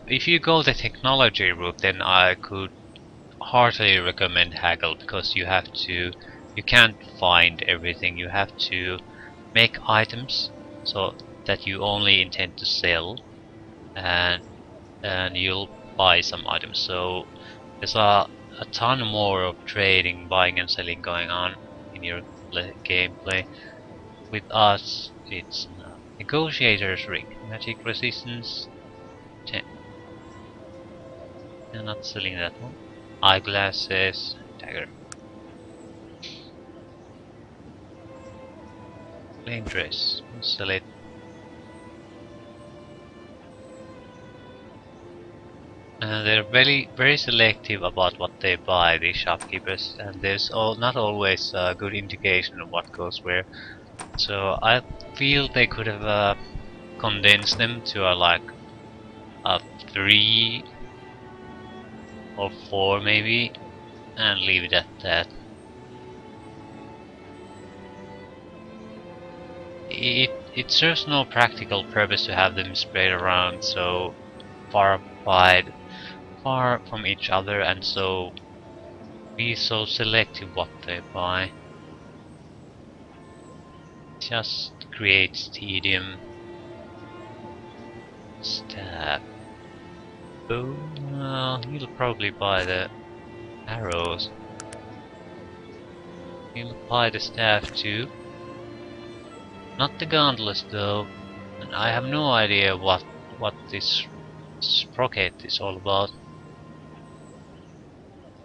if you go the technology route, then I could heartily recommend Haggle, because you can't find everything. You have to make items so that you only intend to sell, and you'll buy some items. So there's a ton more of trading, buying and selling going on in your gameplay. With us, it's Negotiator's Ring, magic resistance 10. I'm not selling that one. Eyeglasses, dagger. Plain dress, sell it. They're very selective about what they buy, these shopkeepers, and there's not always a good indication of what goes where. So I feel they could have condensed them to like a 3 or 4 maybe, and leave it at that. It serves no practical purpose to have them spread around so far apart, far from each other, and so be so selective what they buy. Just creates tedium. Stab. Oh, well, he'll probably buy the arrows. He'll buy the staff too. Not the gauntlets though, and I have no idea what this sprocket is all about.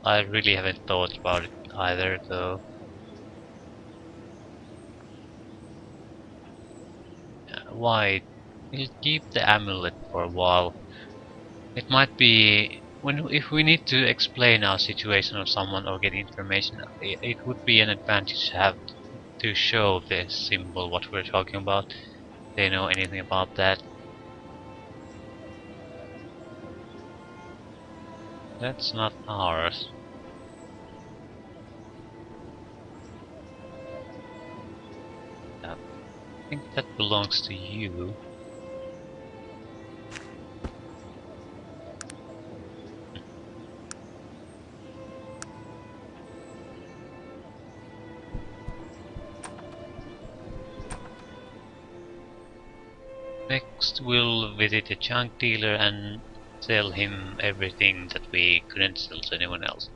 I really haven't thought about it either though. Why? We'll keep the amulet for a while. It might be if we need to explain our situation or someone or get information, it would be an advantage to have to show the symbol what we're talking about. They know anything about that. That's not ours. I think that belongs to you. Next we'll visit a junk dealer and sell him everything that we couldn't sell to anyone else.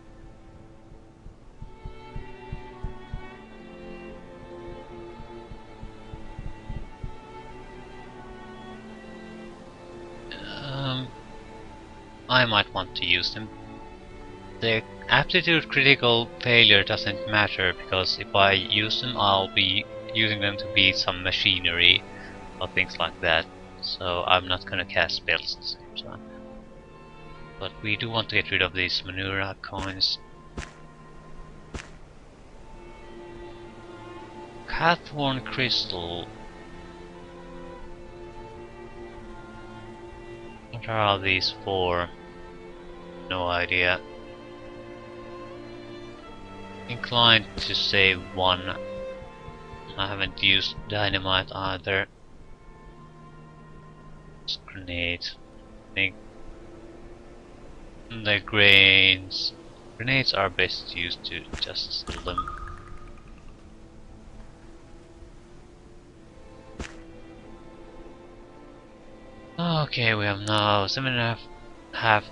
I might want to use them. The aptitude critical failure doesn't matter, because if I use them I'll be using them to beat some machinery or things like that, so I'm not gonna cast spells at the same time. But we do want to get rid of these Manura coins. Cathorn crystal. What are these for? No idea. Inclined to say 1. I haven't used dynamite either. It's grenades. I think the grains. Grenades are best used to just sell them. Okay, we have now 7,500.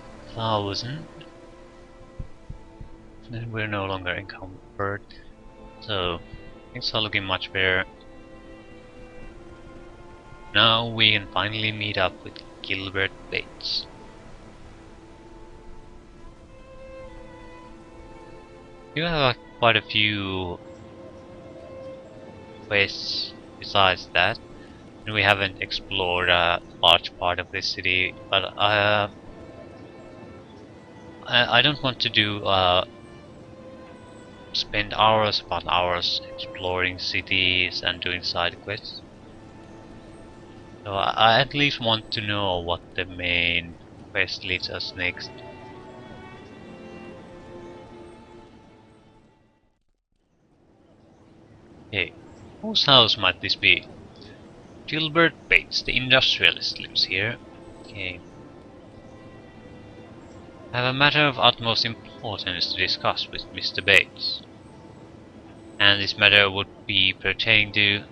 And we're no longer encumbered, so things are looking much better. Now we can finally meet up with Gilbert Bates. You have quite a few quests besides that, and we haven't explored a large part of this city, but I don't want to do spend hours upon hours exploring cities and doing side quests. So I at least want to know what the main quest leads us next. Hey, whose house might this be? Gilbert Bates, the industrialist, lives here. Okay. I have a matter of utmost importance to discuss with Mr. Bates. And this matter would be pertaining to...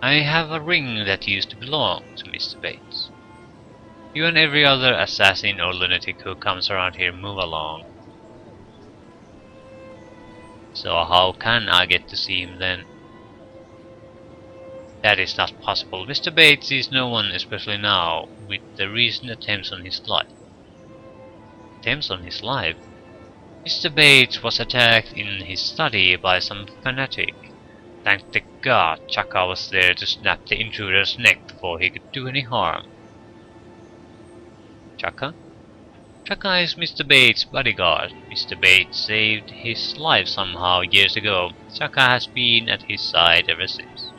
I have a ring that used to belong to Mr. Bates. You and every other assassin or lunatic who comes around here move along. So how can I get to see him then? That is not possible. Mr. Bates is no one, especially now, with the recent attempts on his life. Attempts on his life? Mr. Bates was attacked in his study by some fanatic. Thank the God Chaka was there to snap the intruder's neck before he could do any harm. Chaka? Chaka is Mr. Bates' bodyguard. Mr. Bates saved his life somehow years ago. Chaka has been at his side ever since.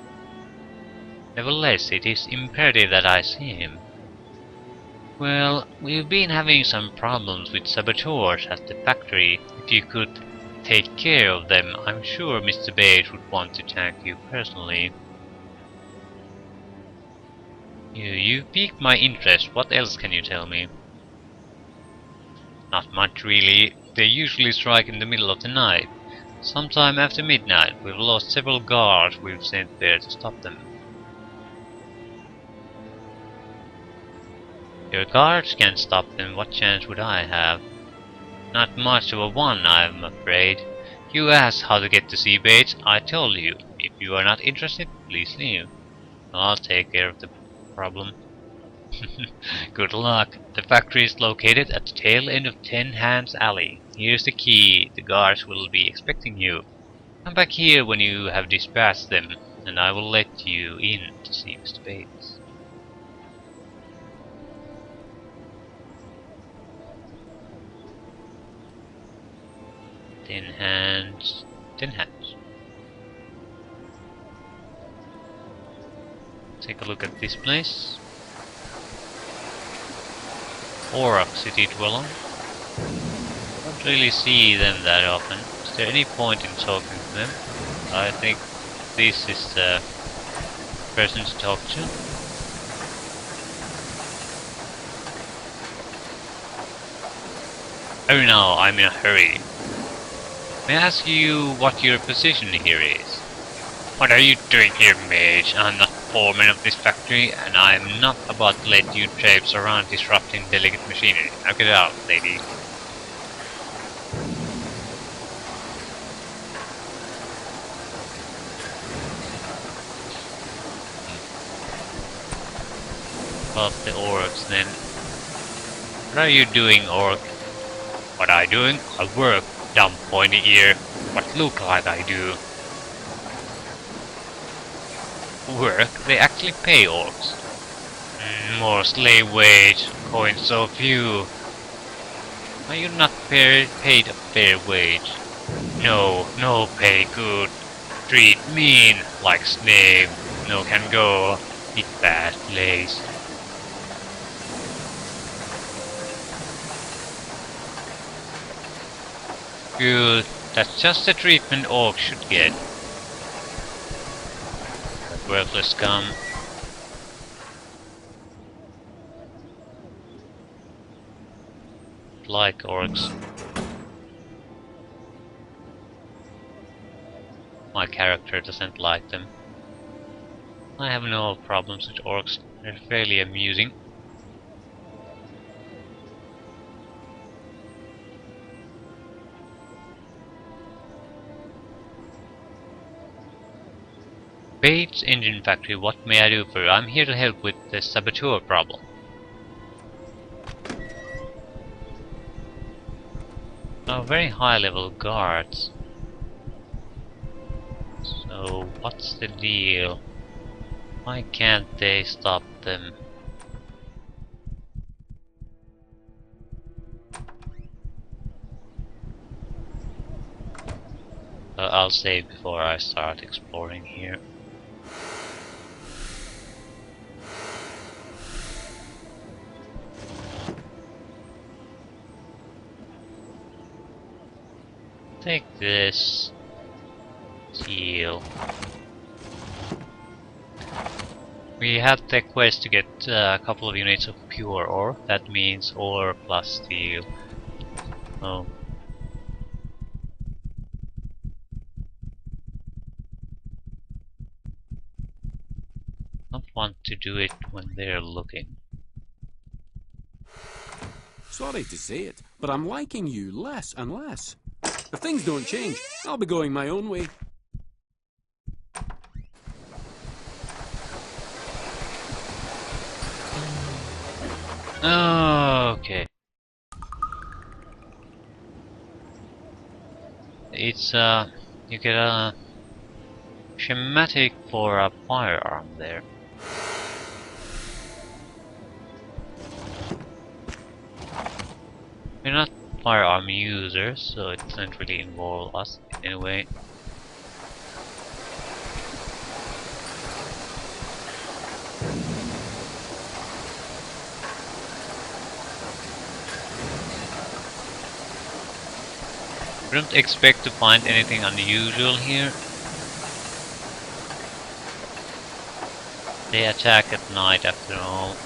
Nevertheless, it is imperative that I see him. Well, we've been having some problems with saboteurs at the factory. If you could take care of them, I'm sure Mr. Bates would want to thank you personally. You piqued my interest. What else can you tell me? Not much really. They usually strike in the middle of the night. Sometime after midnight, we've lost several guards we've sent there to stop them. Your guards can't stop them, what chance would I have? Not much of a one, I'm afraid. You asked how to get to see Bates, I told you. If you are not interested, please leave. I'll take care of the problem. Good luck. The factory is located at the tail end of Ten Hands Alley. Here's the key. The guards will be expecting you. Come back here when you have dispatched them, and I will let you in to see Mr. Bates. Ten Hands. Take a look at this place. Auroch City Dweller. Don't really see them that often. Is there any point in talking to them? I think this is the person to talk to. Oh no, I'm in a hurry. May I ask you what your position here is? What are you doing here, mage? I'm not foreman of this factory, and I'm not about to let you traipse around disrupting delicate machinery. Now get out, lady. About the orcs then. What are you doing, orc? What I doing? I work, dumb pointy ear. What look like I do? Work? They actually pay orcs. More slave wage, coins so few. Are you not paid a fair wage? No pay good. Treat mean, like slave. No can go. It bad place. Good. That's just the treatment orcs should get. That worthless scum. Like orcs. My character doesn't like them. I have no problems with orcs. They're fairly amusing. Bates Engine Factory, what may I do for you? I'm here to help with the saboteur problem. Oh, very high level guards. So, what's the deal? Why can't they stop them? I'll save before I start exploring here. Take this deal. We had the quest to get a couple of units of pure ore. That means ore plus steel. Oh. Don't want to do it when they're looking. Sorry to say it, but I'm liking you less and less. If things don't change, I'll be going my own way. Okay. It's you get a schematic for a firearm there. We're not firearm users, so it doesn't really involve us in any way. We don't expect to find anything unusual here. They attack at night after all.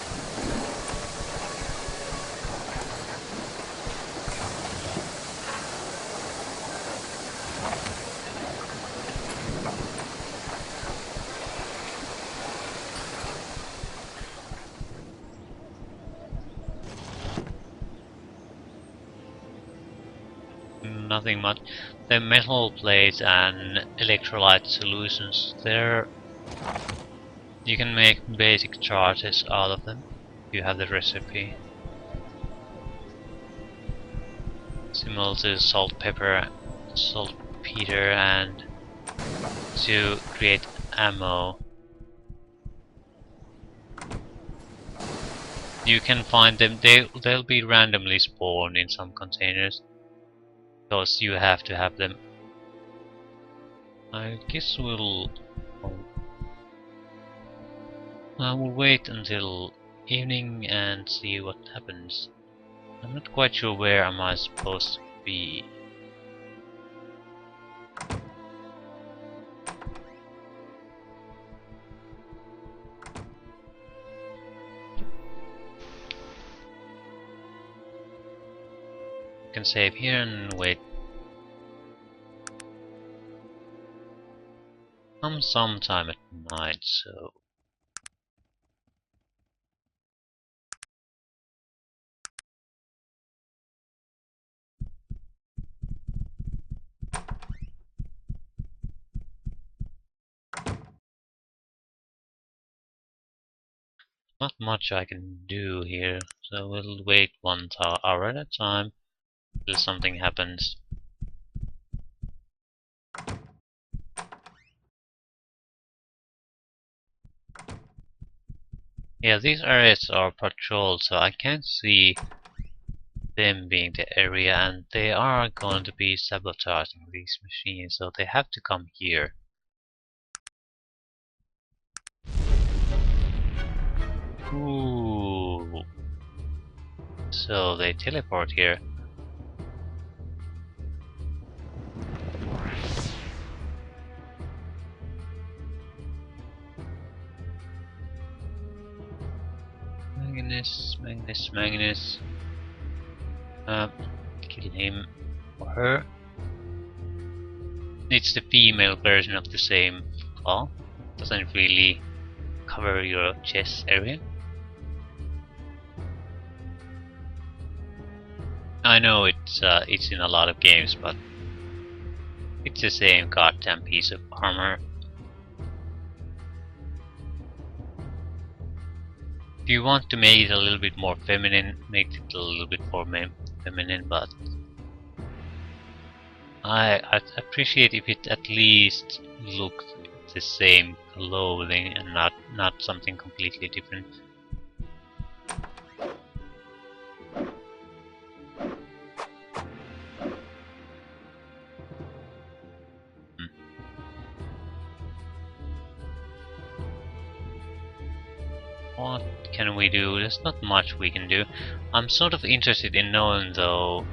Nothing much. The metal plates and electrolyte solutions there, you can make basic charges out of them. You have the recipe. Similar to saltpeter, and to create ammo. You can find them. They'll be randomly spawned in some containers. Because you have to have them. I guess we'll wait until evening and see what happens. I'm not quite sure where am I supposed to be. I can save here and wait. I'm sometime at night, so not much I can do here. So we'll wait 1 hour at a time till something happens. Yeah, these areas are patrolled, so I can't see them being the area, and they are going to be sabotaging these machines, so they have to come here. Ooh. So they teleport here. Magnus. Kill him or her. It's the female version of the same claw. Doesn't really cover your chest area. I know it's in a lot of games, but it's the same goddamn piece of armor. If you want to make it a little bit more feminine, make it a little bit more feminine, but I'd appreciate if it at least looked the same clothing and not something completely different. Hmm. What can we do? There's not much we can do. I'm sort of interested in knowing though,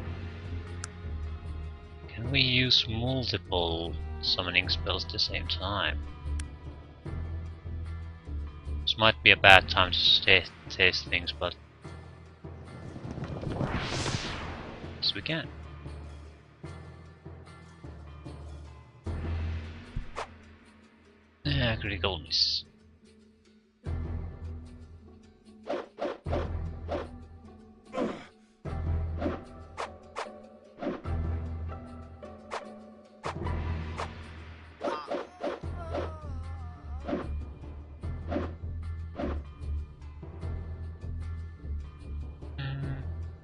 can we use multiple summoning spells at the same time? This might be a bad time to test things, but yes we can. Critical miss.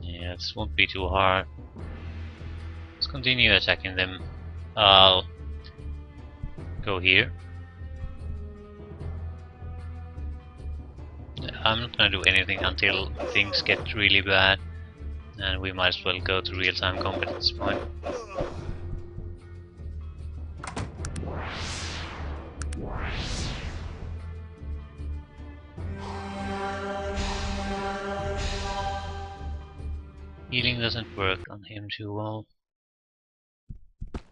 Yeah, this won't be too hard. Let's continue attacking them. I'll go here. I'm not gonna do anything until things get really bad, and we might as well go to real-time combat at this point. Healing doesn't work on him too well.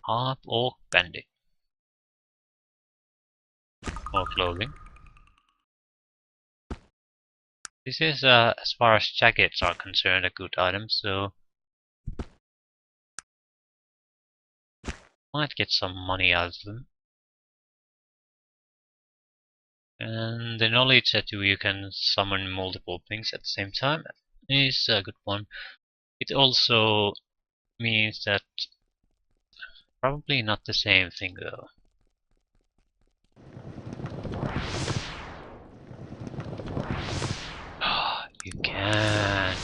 Half Orc Bandit. More clothing. This is, as far as jackets are concerned, a good item, so might get some money out of them. And the knowledge that you can summon multiple things at the same time is a good one. It also means that probably not the same thing though. You can.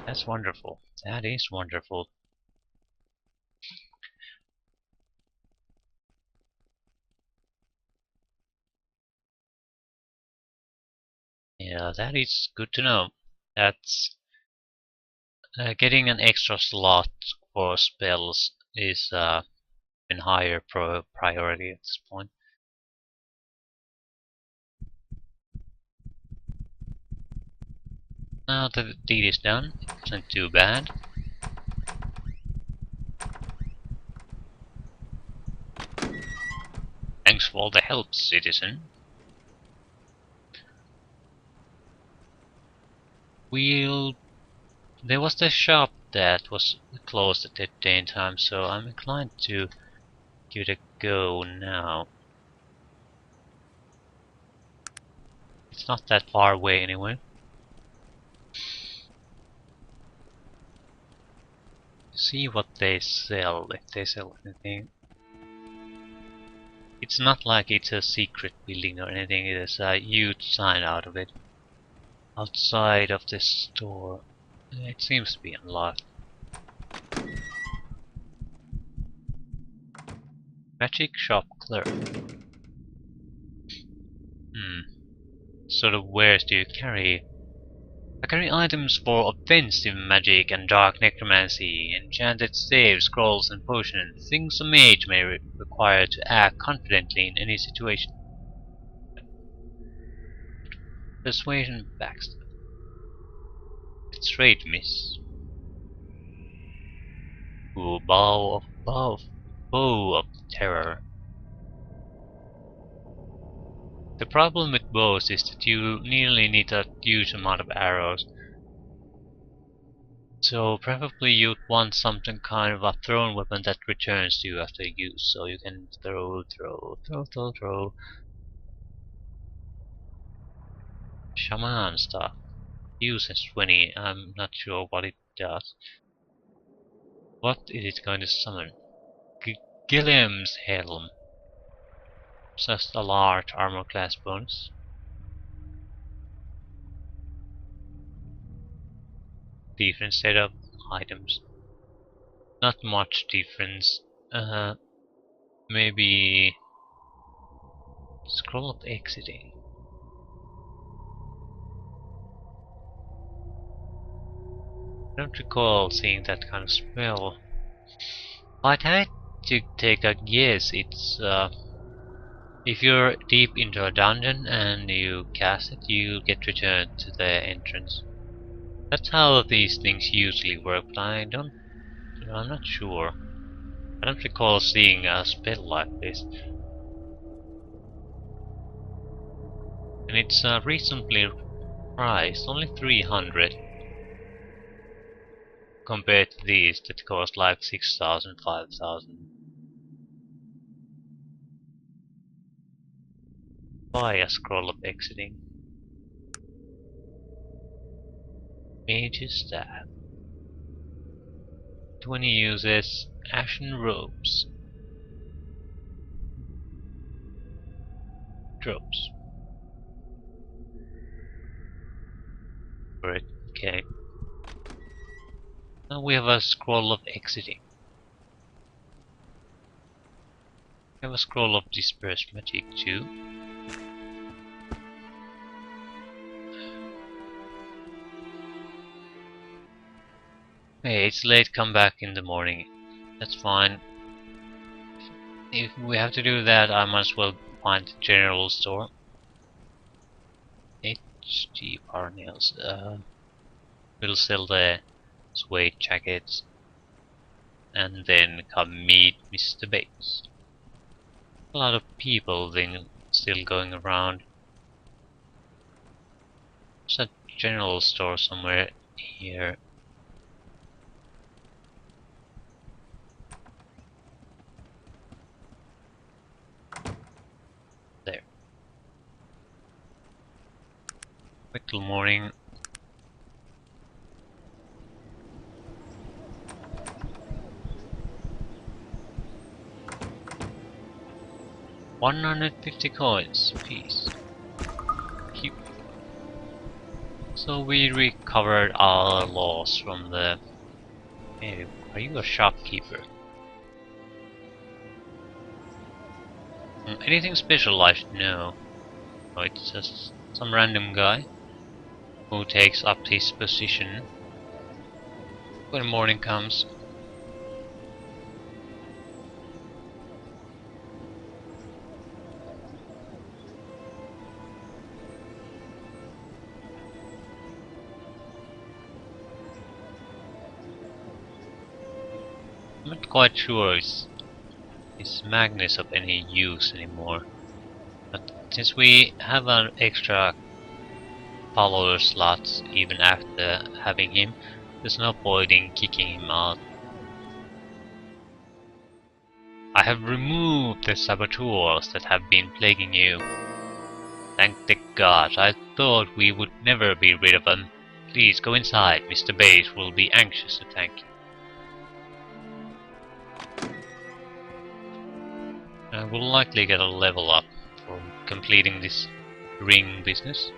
That's wonderful. That is wonderful. Yeah, that is good to know. That's getting an extra slot for spells is in higher priority at this point. Now that the deed is done, it wasn't too bad. Thanks for all the help, citizen. There was the shop that was closed at that day and time, so I'm inclined to give it a go now. It's not that far away anyway. See what they sell, if they sell anything. It's not like it's a secret building or anything, there's a huge sign out of it. Outside of this store. It seems to be unlocked. Magic shop clerk. Sort of wares do you carry? I carry items for offensive magic and dark necromancy, enchanted staves, scrolls, and potions, things a mage may require to act confidently in any situation. Persuasion backstab. It's right, miss. Ooh, bow of terror. The problem with bows is that you nearly need a huge amount of arrows. So probably you'd want something kind of a thrown weapon that returns to you after use, so you can throw. Shaman stuff. Uses 20, I'm not sure what it does. What is it going to summon? Gilliam's Helm. Just a large armor class bonus. different set of items. Not much difference. Maybe scroll of exiting. I don't recall seeing that kind of spell. I'd had to take a guess. It's if you're deep into a dungeon and you cast it, you get returned to the entrance. That's how these things usually work, but I'm not sure. I don't recall seeing a spell like this. And it's reasonably priced, only 300. Compared to these that cost like 6,000, 5,000. Buy a scroll of exiting. Mage's staff. 20 uses ashen robes. Drops. Right, okay. Now we have a scroll of exiting. We have a scroll of disperse magic too. Hey, it's late, come back in the morning. That's fine. If we have to do that, I might as well find the general store. HG Parnells. We'll sell the suede jackets and then come meet Mr. Bates. A lot of people then still going around. There's a general store somewhere here. There. Wait till morning. $150 coins piece. Keep. So we recovered our loss from the. Hey, are you a shopkeeper? Anything special I should know? Oh, it's just some random guy who takes up his position when morning comes. I'm not quite sure is Magnus of any use anymore. But since we have an extra follower slots even after having him, there's no point in kicking him out. I have removed the saboteurs that have been plaguing you. Thank the gods, I thought we would never be rid of them. Please go inside, Mr. Bates will be anxious to thank you. I will likely get a level up for completing this ring business.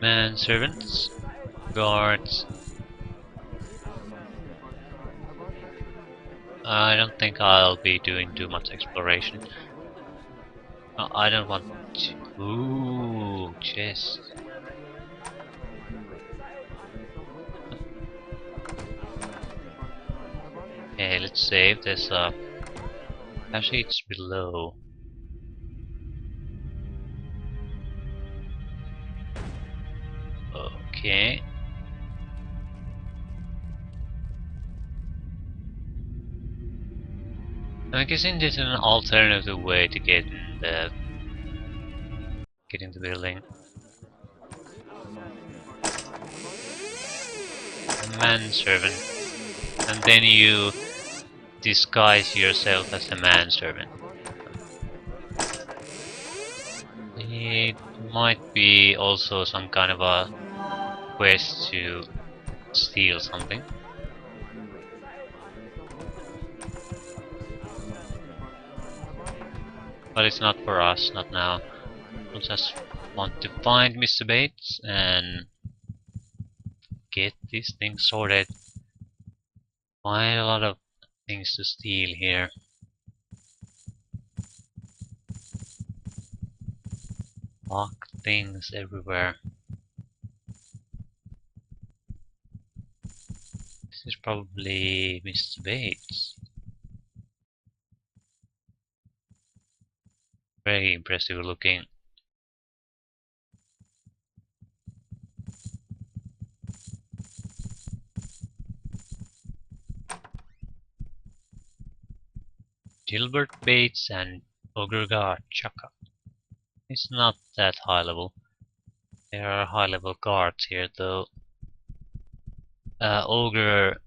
Manservants, guards. I don't think I'll be doing too much exploration. I don't want to. Ooh, chest. Okay, let's save. There's a passage below. Okay. I'm guessing there's an alternative way to get in the building. Manservant, and then you disguise yourself as a manservant. It might be also some kind of a quest to steal something. But it's not for us, not now. I just want to find Mr. Bates and get this thing sorted. Quite a lot of things to steal here. Locked things everywhere. This is probably Mr. Bates. Very impressive looking. Gilbert Bates and Ogre Guard Chaka. It's not that high level. There are high level guards here though. Ogre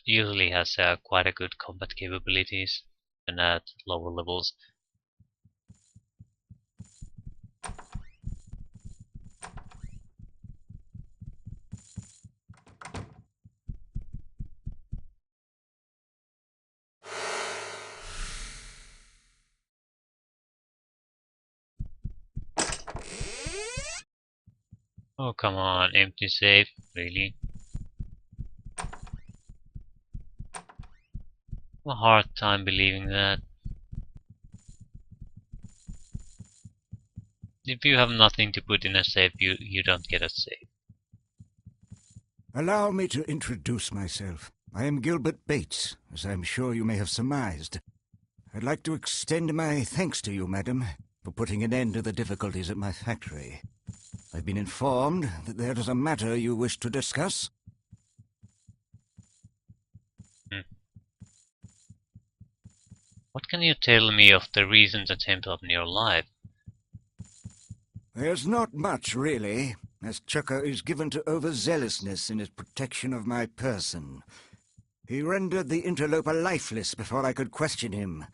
usually has quite a good combat capabilities and at lower levels. Oh come on, empty safe, really? A hard time believing that. If you have nothing to put in a safe, you don't get a safe. Allow me to introduce myself. I am Gilbert Bates, as I'm sure you may have surmised. I'd like to extend my thanks to you, madam, for putting an end to the difficulties at my factory. I've been informed that there is a matter you wish to discuss. What can you tell me of the recent attempt on your life? There's not much, really, as Chucker is given to overzealousness in his protection of my person. He rendered the interloper lifeless before I could question him.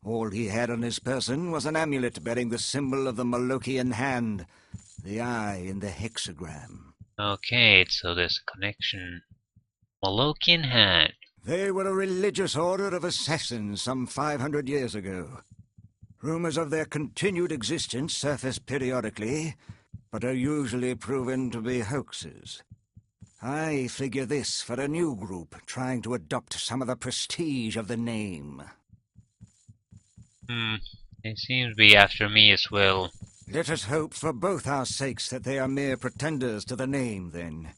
All he had on his person was an amulet bearing the symbol of the Molochian hand, the eye in the hexagram. Okay, so there's a connection. Molochian hand. They were a religious order of assassins some 500 years ago. Rumors of their continued existence surface periodically, but are usually proven to be hoaxes. I figure this for a new group trying to adopt some of the prestige of the name. They seem to be after me as well. Let us hope for both our sakes that they are mere pretenders to the name, then.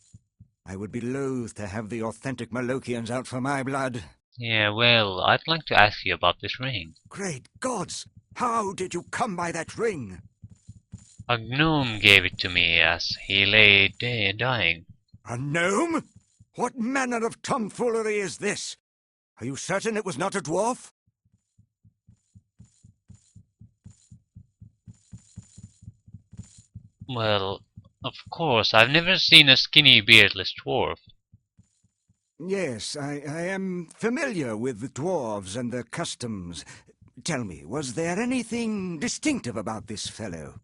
I would be loath to have the authentic Molochians out for my blood. Yeah, well, I'd like to ask you about this ring. Great gods! How did you come by that ring? A gnome gave it to me as he lay dying. A gnome? What manner of tomfoolery is this? Are you certain it was not a dwarf? Well, of course, I've never seen a skinny beardless dwarf. Yes, I am familiar with dwarves and their customs. Tell me, was there anything distinctive about this fellow?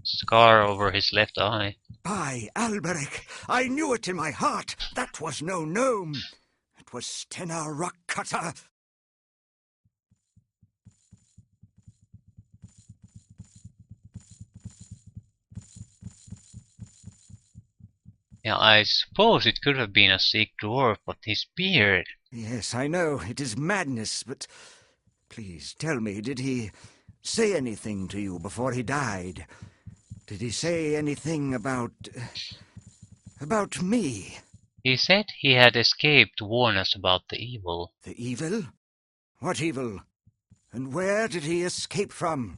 Scar over his left eye. By Alberic, I knew it in my heart. That was no gnome. It was Stena Rockcutter. Yeah, I suppose it could have been a sick dwarf, but his beard. Yes, I know, it is madness, but please tell me, did he say anything to you before he died? Did he say anything about me? He said he had escaped to warn us about the evil. The evil? What evil? And where did he escape from?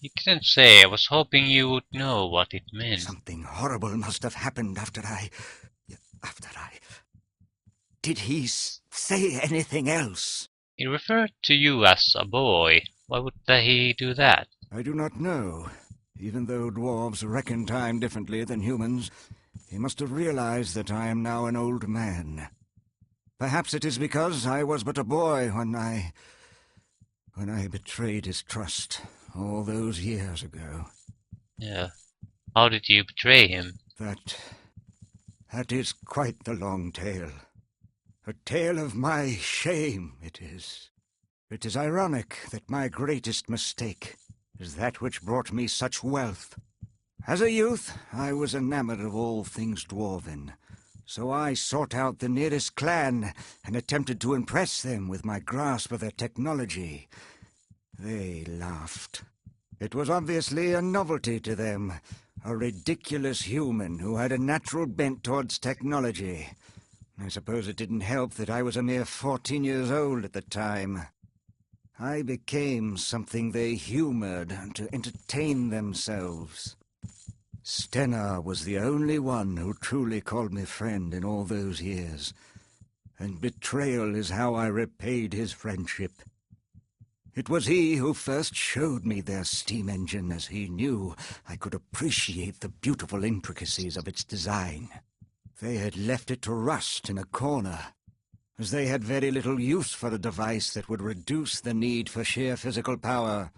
He couldn't say. I was hoping you would know what it meant. Something horrible must have happened after I... Did he say anything else? He referred to you as a boy. Why would he do that? I do not know. Even though dwarves reckon time differently than humans, he must have realized that I am now an old man. Perhaps it is because I was but a boy when I betrayed his trust all those years ago. Yeah. How did you betray him? That is quite the long tale. A tale of my shame, it is. It is ironic that my greatest mistake is that which brought me such wealth. As a youth, I was enamored of all things dwarven, so I sought out the nearest clan and attempted to impress them with my grasp of their technology. They laughed. It was obviously a novelty to them, a ridiculous human who had a natural bent towards technology. I suppose it didn't help that I was a mere 14 years old at the time. I became something they humored to entertain themselves. Stennar was the only one who truly called me friend in all those years, and betrayal is how I repaid his friendship. It was he who first showed me their steam engine, as he knew I could appreciate the beautiful intricacies of its design. They had left it to rust in a corner, as they had very little use for a device that would reduce the need for sheer physical power.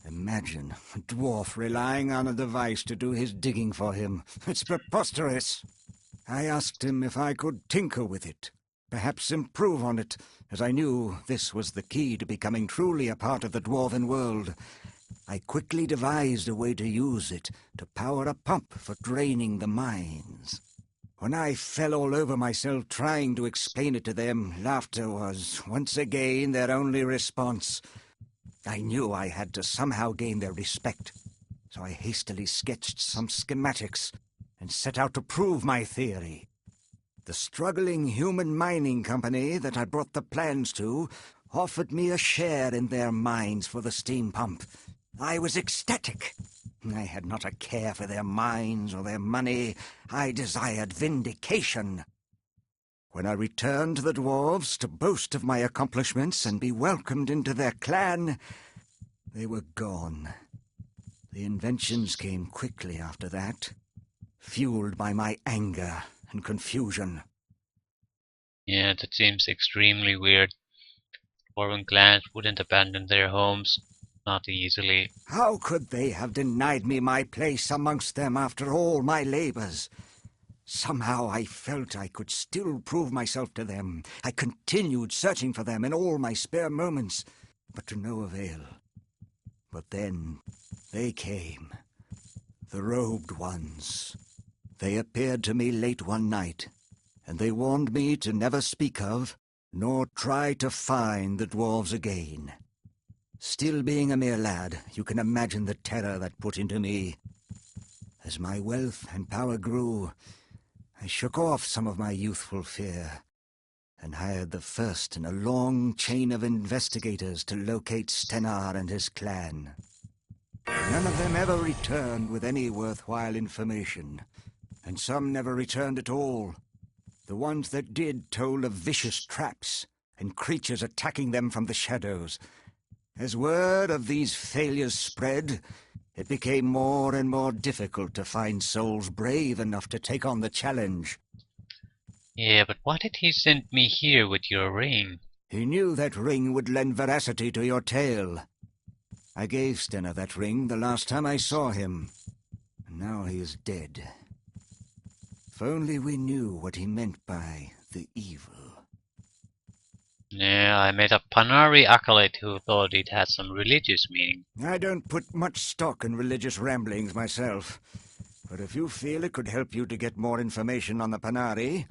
Imagine a dwarf relying on a device to do his digging for him. It's preposterous. I asked him if I could tinker with it, perhaps improve on it, as I knew this was the key to becoming truly a part of the dwarven world. I quickly devised a way to use it to power a pump for draining the mines. When I fell all over myself trying to explain it to them, laughter was, once again, their only response. I knew I had to somehow gain their respect, so I hastily sketched some schematics and set out to prove my theory. The struggling human mining company that I brought the plans to offered me a share in their mines for the steam pump. I was ecstatic. I had not a care for their mines or their money. I desired vindication. When I returned to the dwarves to boast of my accomplishments and be welcomed into their clan, they were gone. The inventions came quickly after that, fueled by my anger and confusion. Yeah, that seems extremely weird. Foreign clans wouldn't abandon their homes, not easily. How could they have denied me my place amongst them after all my labors? Somehow I felt I could still prove myself to them. I continued searching for them in all my spare moments, but to no avail. But then they came, the robed ones. They appeared to me late one night, and they warned me to never speak of, nor try to find the dwarves again. Still being a mere lad, you can imagine the terror that put into me. As my wealth and power grew, I shook off some of my youthful fear, and hired the first in a long chain of investigators to locate Stennar and his clan. None of them ever returned with any worthwhile information, and some never returned at all. The ones that did told of vicious traps and creatures attacking them from the shadows. As word of these failures spread, it became more and more difficult to find souls brave enough to take on the challenge. Yeah, but why did he send me here with your ring? He knew that ring would lend veracity to your tale. I gave Stennar that ring the last time I saw him, and now he is dead. If only we knew what he meant by the evil. Yeah, I met a Panari acolyte who thought it had some religious meaning. I don't put much stock in religious ramblings myself, but if you feel it could help you to get more information on the Panari,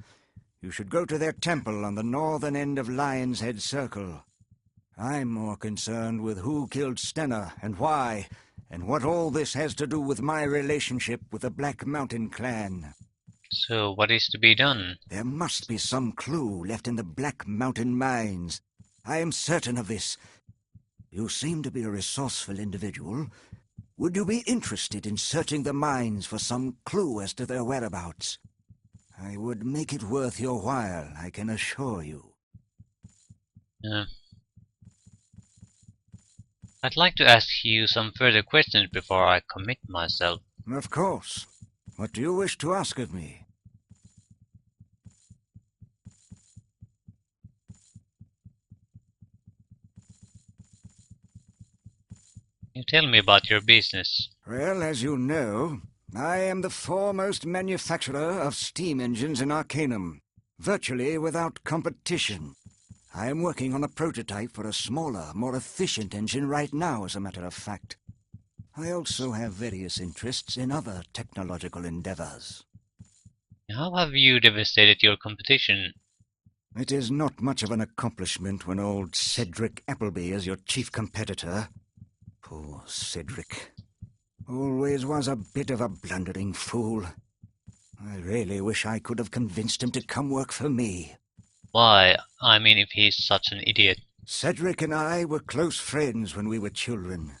you should go to their temple on the northern end of Lion's Head Circle. I'm more concerned with who killed Stennar and why, and what all this has to do with my relationship with the Black Mountain clan. So what is to be done? There must be some clue left in the Black Mountain mines. I am certain of this. You seem to be a resourceful individual. Would you be interested in searching the mines for some clue as to their whereabouts? I would make it worth your while, I can assure you. I'd like to ask you some further questions before I commit myself. Of course. What do you wish to ask of me? You tell me about your business. Well, as you know, I am the foremost manufacturer of steam engines in Arcanum, virtually without competition. I am working on a prototype for a smaller, more efficient engine right now, as a matter of fact. I also have various interests in other technological endeavors. How have you devastated your competition? It is not much of an accomplishment when old Cedric Appleby is your chief competitor. Poor Cedric. Always was a bit of a blundering fool. I really wish I could have convinced him to come work for me. Why? I mean, if he's such an idiot. Cedric and I were close friends when we were children.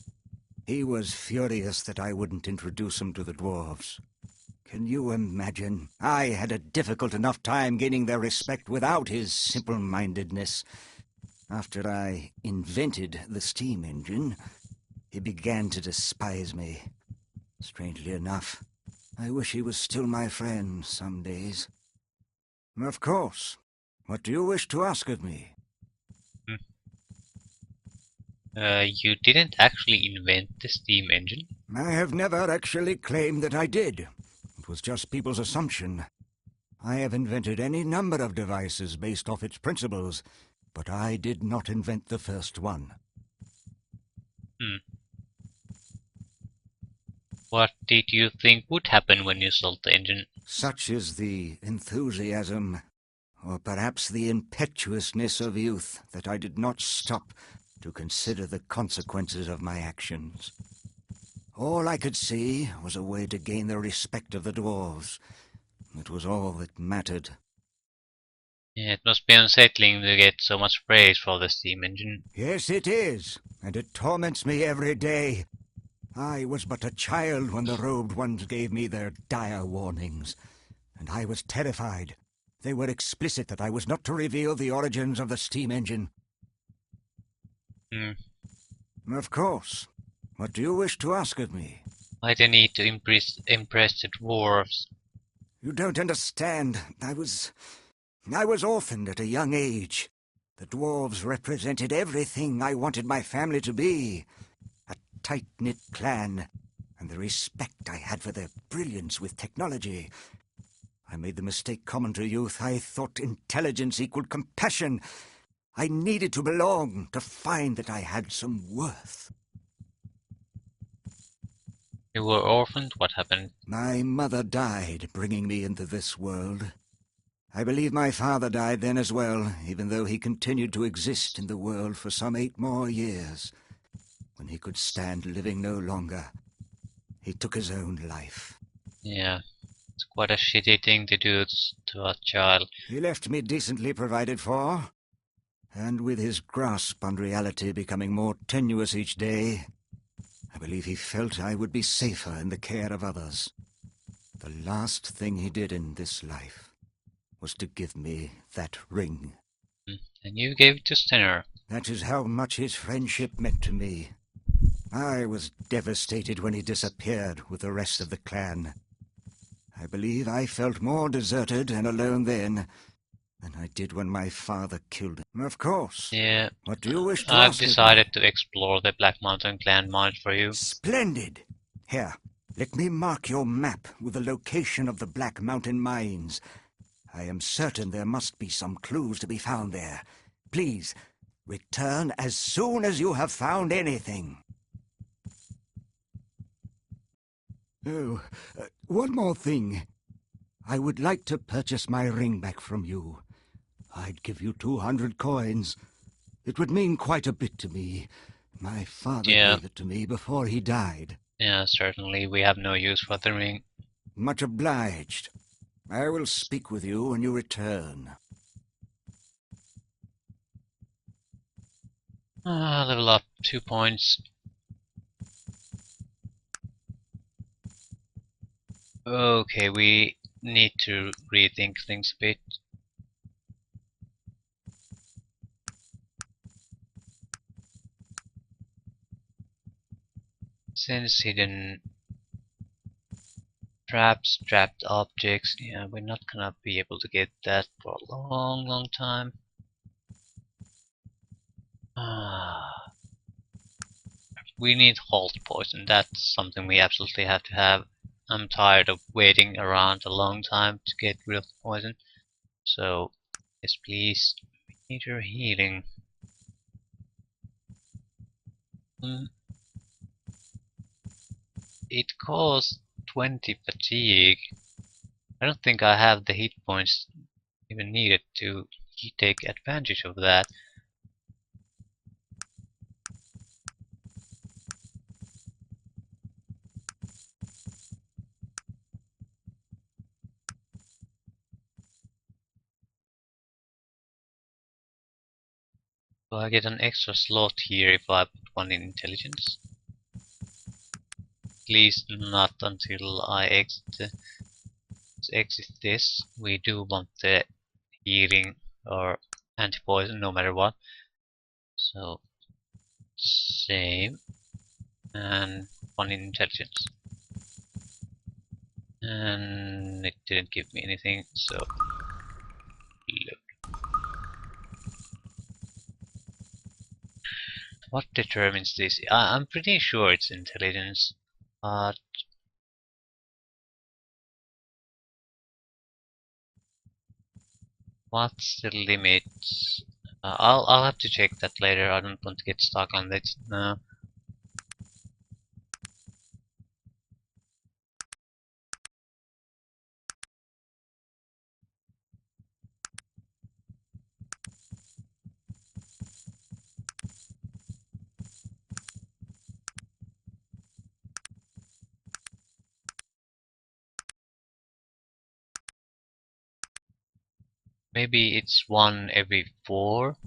He was furious that I wouldn't introduce him to the dwarves. Can you imagine? I had a difficult enough time gaining their respect without his simple-mindedness. After I invented the steam engine, he began to despise me. Strangely enough, I wish he was still my friend some days. Of course. What do you wish to ask of me? You didn't actually invent the steam engine? I have never actually claimed that I did. It was just people's assumption. I have invented any number of devices based off its principles, but I did not invent the first one. What did you think would happen when you sold the engine? Such is the enthusiasm, or perhaps the impetuousness of youth, that I did not stop to consider the consequences of my actions. All I could see was a way to gain the respect of the dwarves. It was all that mattered. Yeah, it must be unsettling to get so much praise for the steam engine. Yes, it is, and it torments me every day. I was but a child when the robed ones gave me their dire warnings, and I was terrified. They were explicit that I was not to reveal the origins of the steam engine. Of course. What do you wish to ask of me? Why they need to impress the dwarves? You don't understand. I was orphaned at a young age. The dwarves represented everything I wanted my family to be. A tight-knit clan, and the respect I had for their brilliance with technology. I made the mistake common to youth. I thought intelligence equaled compassion. I needed to belong, to find that I had some worth. You were orphaned? What happened? My mother died, bringing me into this world. I believe my father died then as well, even though he continued to exist in the world for some 8 more years. When he could stand living no longer, he took his own life. Yeah, it's quite a shitty thing to do to a child. He left me decently provided for, and with his grasp on reality becoming more tenuous each day, I believe he felt I would be safer in the care of others. The last thing he did in this life was to give me that ring. And you gave it to Stenner. That is how much his friendship meant to me. I was devastated when he disappeared with the rest of the clan. I believe I felt more deserted and alone then than I did when my father killed him. Of course. Yeah, What do you wish to I've ask of me? decided to explore the Black Mountain Clan mines for you. Splendid! Here, let me mark your map with the location of the Black Mountain mines. I am certain there must be some clues to be found there. Please, return as soon as you have found anything. Oh, one more thing. I would like to purchase my ring back from you. I'd give you 200 coins. It would mean quite a bit to me. My father gave it to me before he died. Yeah, certainly we have no use for the ring. Much obliged. I will speak with you when you return. Level up 2 points. Okay, we need to rethink things a bit. Since hidden traps, trapped objects, yeah, we're not gonna be able to get that for a long time. We need hold poison, that's something we absolutely have to have. I'm tired of waiting around a long time to get rid of the poison. So, yes please. Major healing. Mm, it costs 20 fatigue. I don't think I have the hit points even needed to take advantage of that. So I get an extra slot here if I put one in intelligence. At least not until I exit this. We do want the healing or anti-poison no matter what. So same and one in intelligence. And it didn't give me anything, so look. What determines this? I'm pretty sure it's intelligence, but what's the limit? I'll have to check that later. I don't want to get stuck on this now. Maybe it's 1 every 4.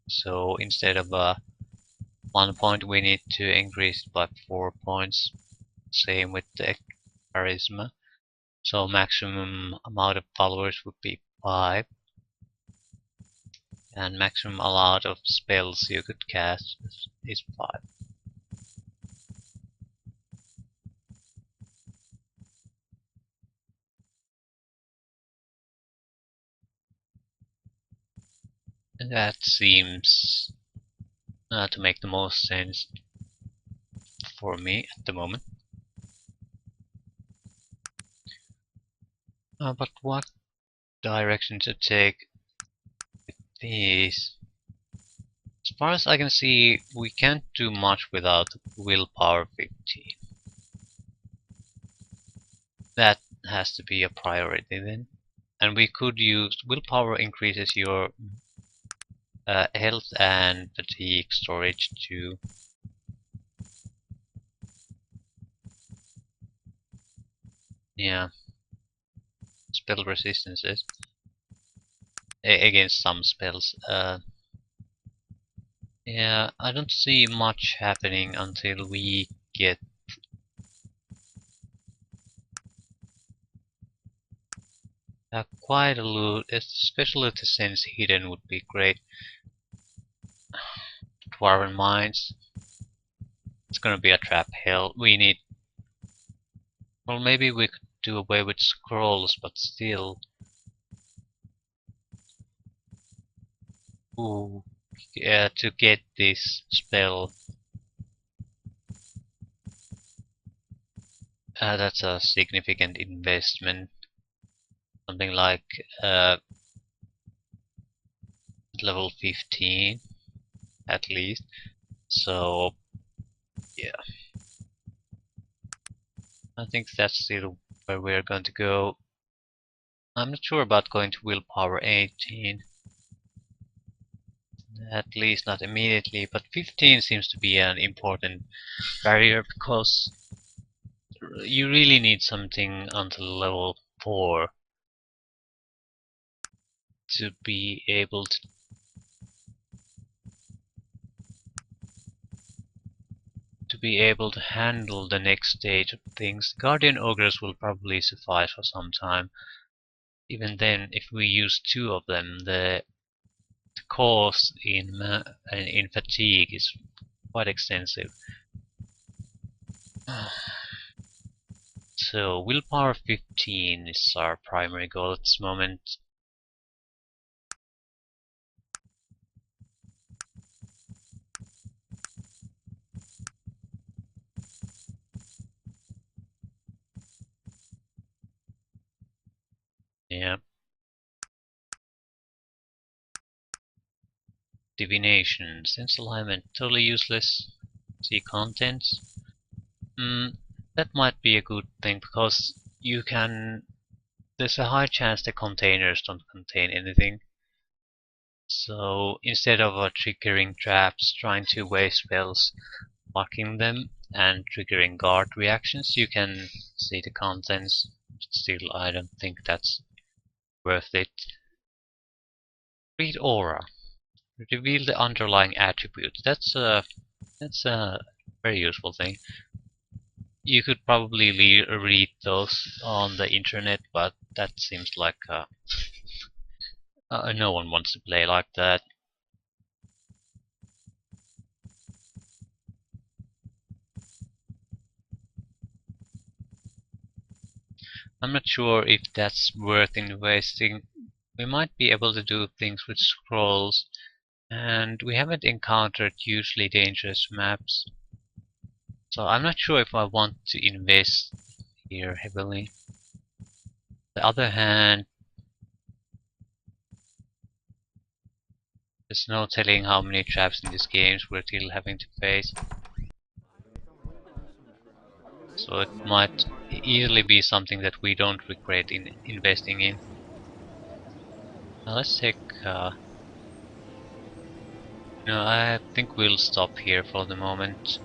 So instead of 1 point, we need to increase it by 4 points. Same with the charisma. So maximum amount of followers would be 5. And maximum amount of spells you could cast is 5. And that seems to make the most sense for me at the moment. But what direction to take with these? As far as I can see, we can't do much without willpower 15. That has to be a priority then. And we could use willpower increases your health and fatigue storage too. Yeah, spell resistances against some spells. Yeah, I don't see much happening until we get quite a lot, especially the sense hidden would be great. Dwarven mines. It's gonna be a trap hell. We need. Well, maybe we could do away with scrolls, but still. Ooh, to get this spell. That's a significant investment. Something like level 15 at least. So yeah, I think that's still where we're going to go. I'm not sure about going to willpower 18. At least not immediately, but 15 seems to be an important barrier because you really need something until level 4 to be able to handle the next stage of things. Guardian Ogres will probably suffice for some time. Even then, if we use 2 of them, the cost in fatigue is quite extensive. So willpower 15 is our primary goal at this moment. Yeah. Divination. Sense alignment. Totally useless. See contents. That might be a good thing because you can. There's a high chance the containers don't contain anything. So instead of triggering traps, trying to waste spells, marking them, and triggering guard reactions, you can see the contents. Still, I don't think that's worth it. Read aura. Reveal the underlying attributes. That's a very useful thing. You could probably read those on the internet, but that seems like no one wants to play like that. I'm not sure if that's worth investing. We might be able to do things with scrolls, and we haven't encountered hugely dangerous maps. So I'm not sure if I want to invest here heavily. On the other hand, there's no telling how many traps in this game we're still having to face. So it might easily be something that we don't regret in investing in. Now let's take no, I think we'll stop here for the moment.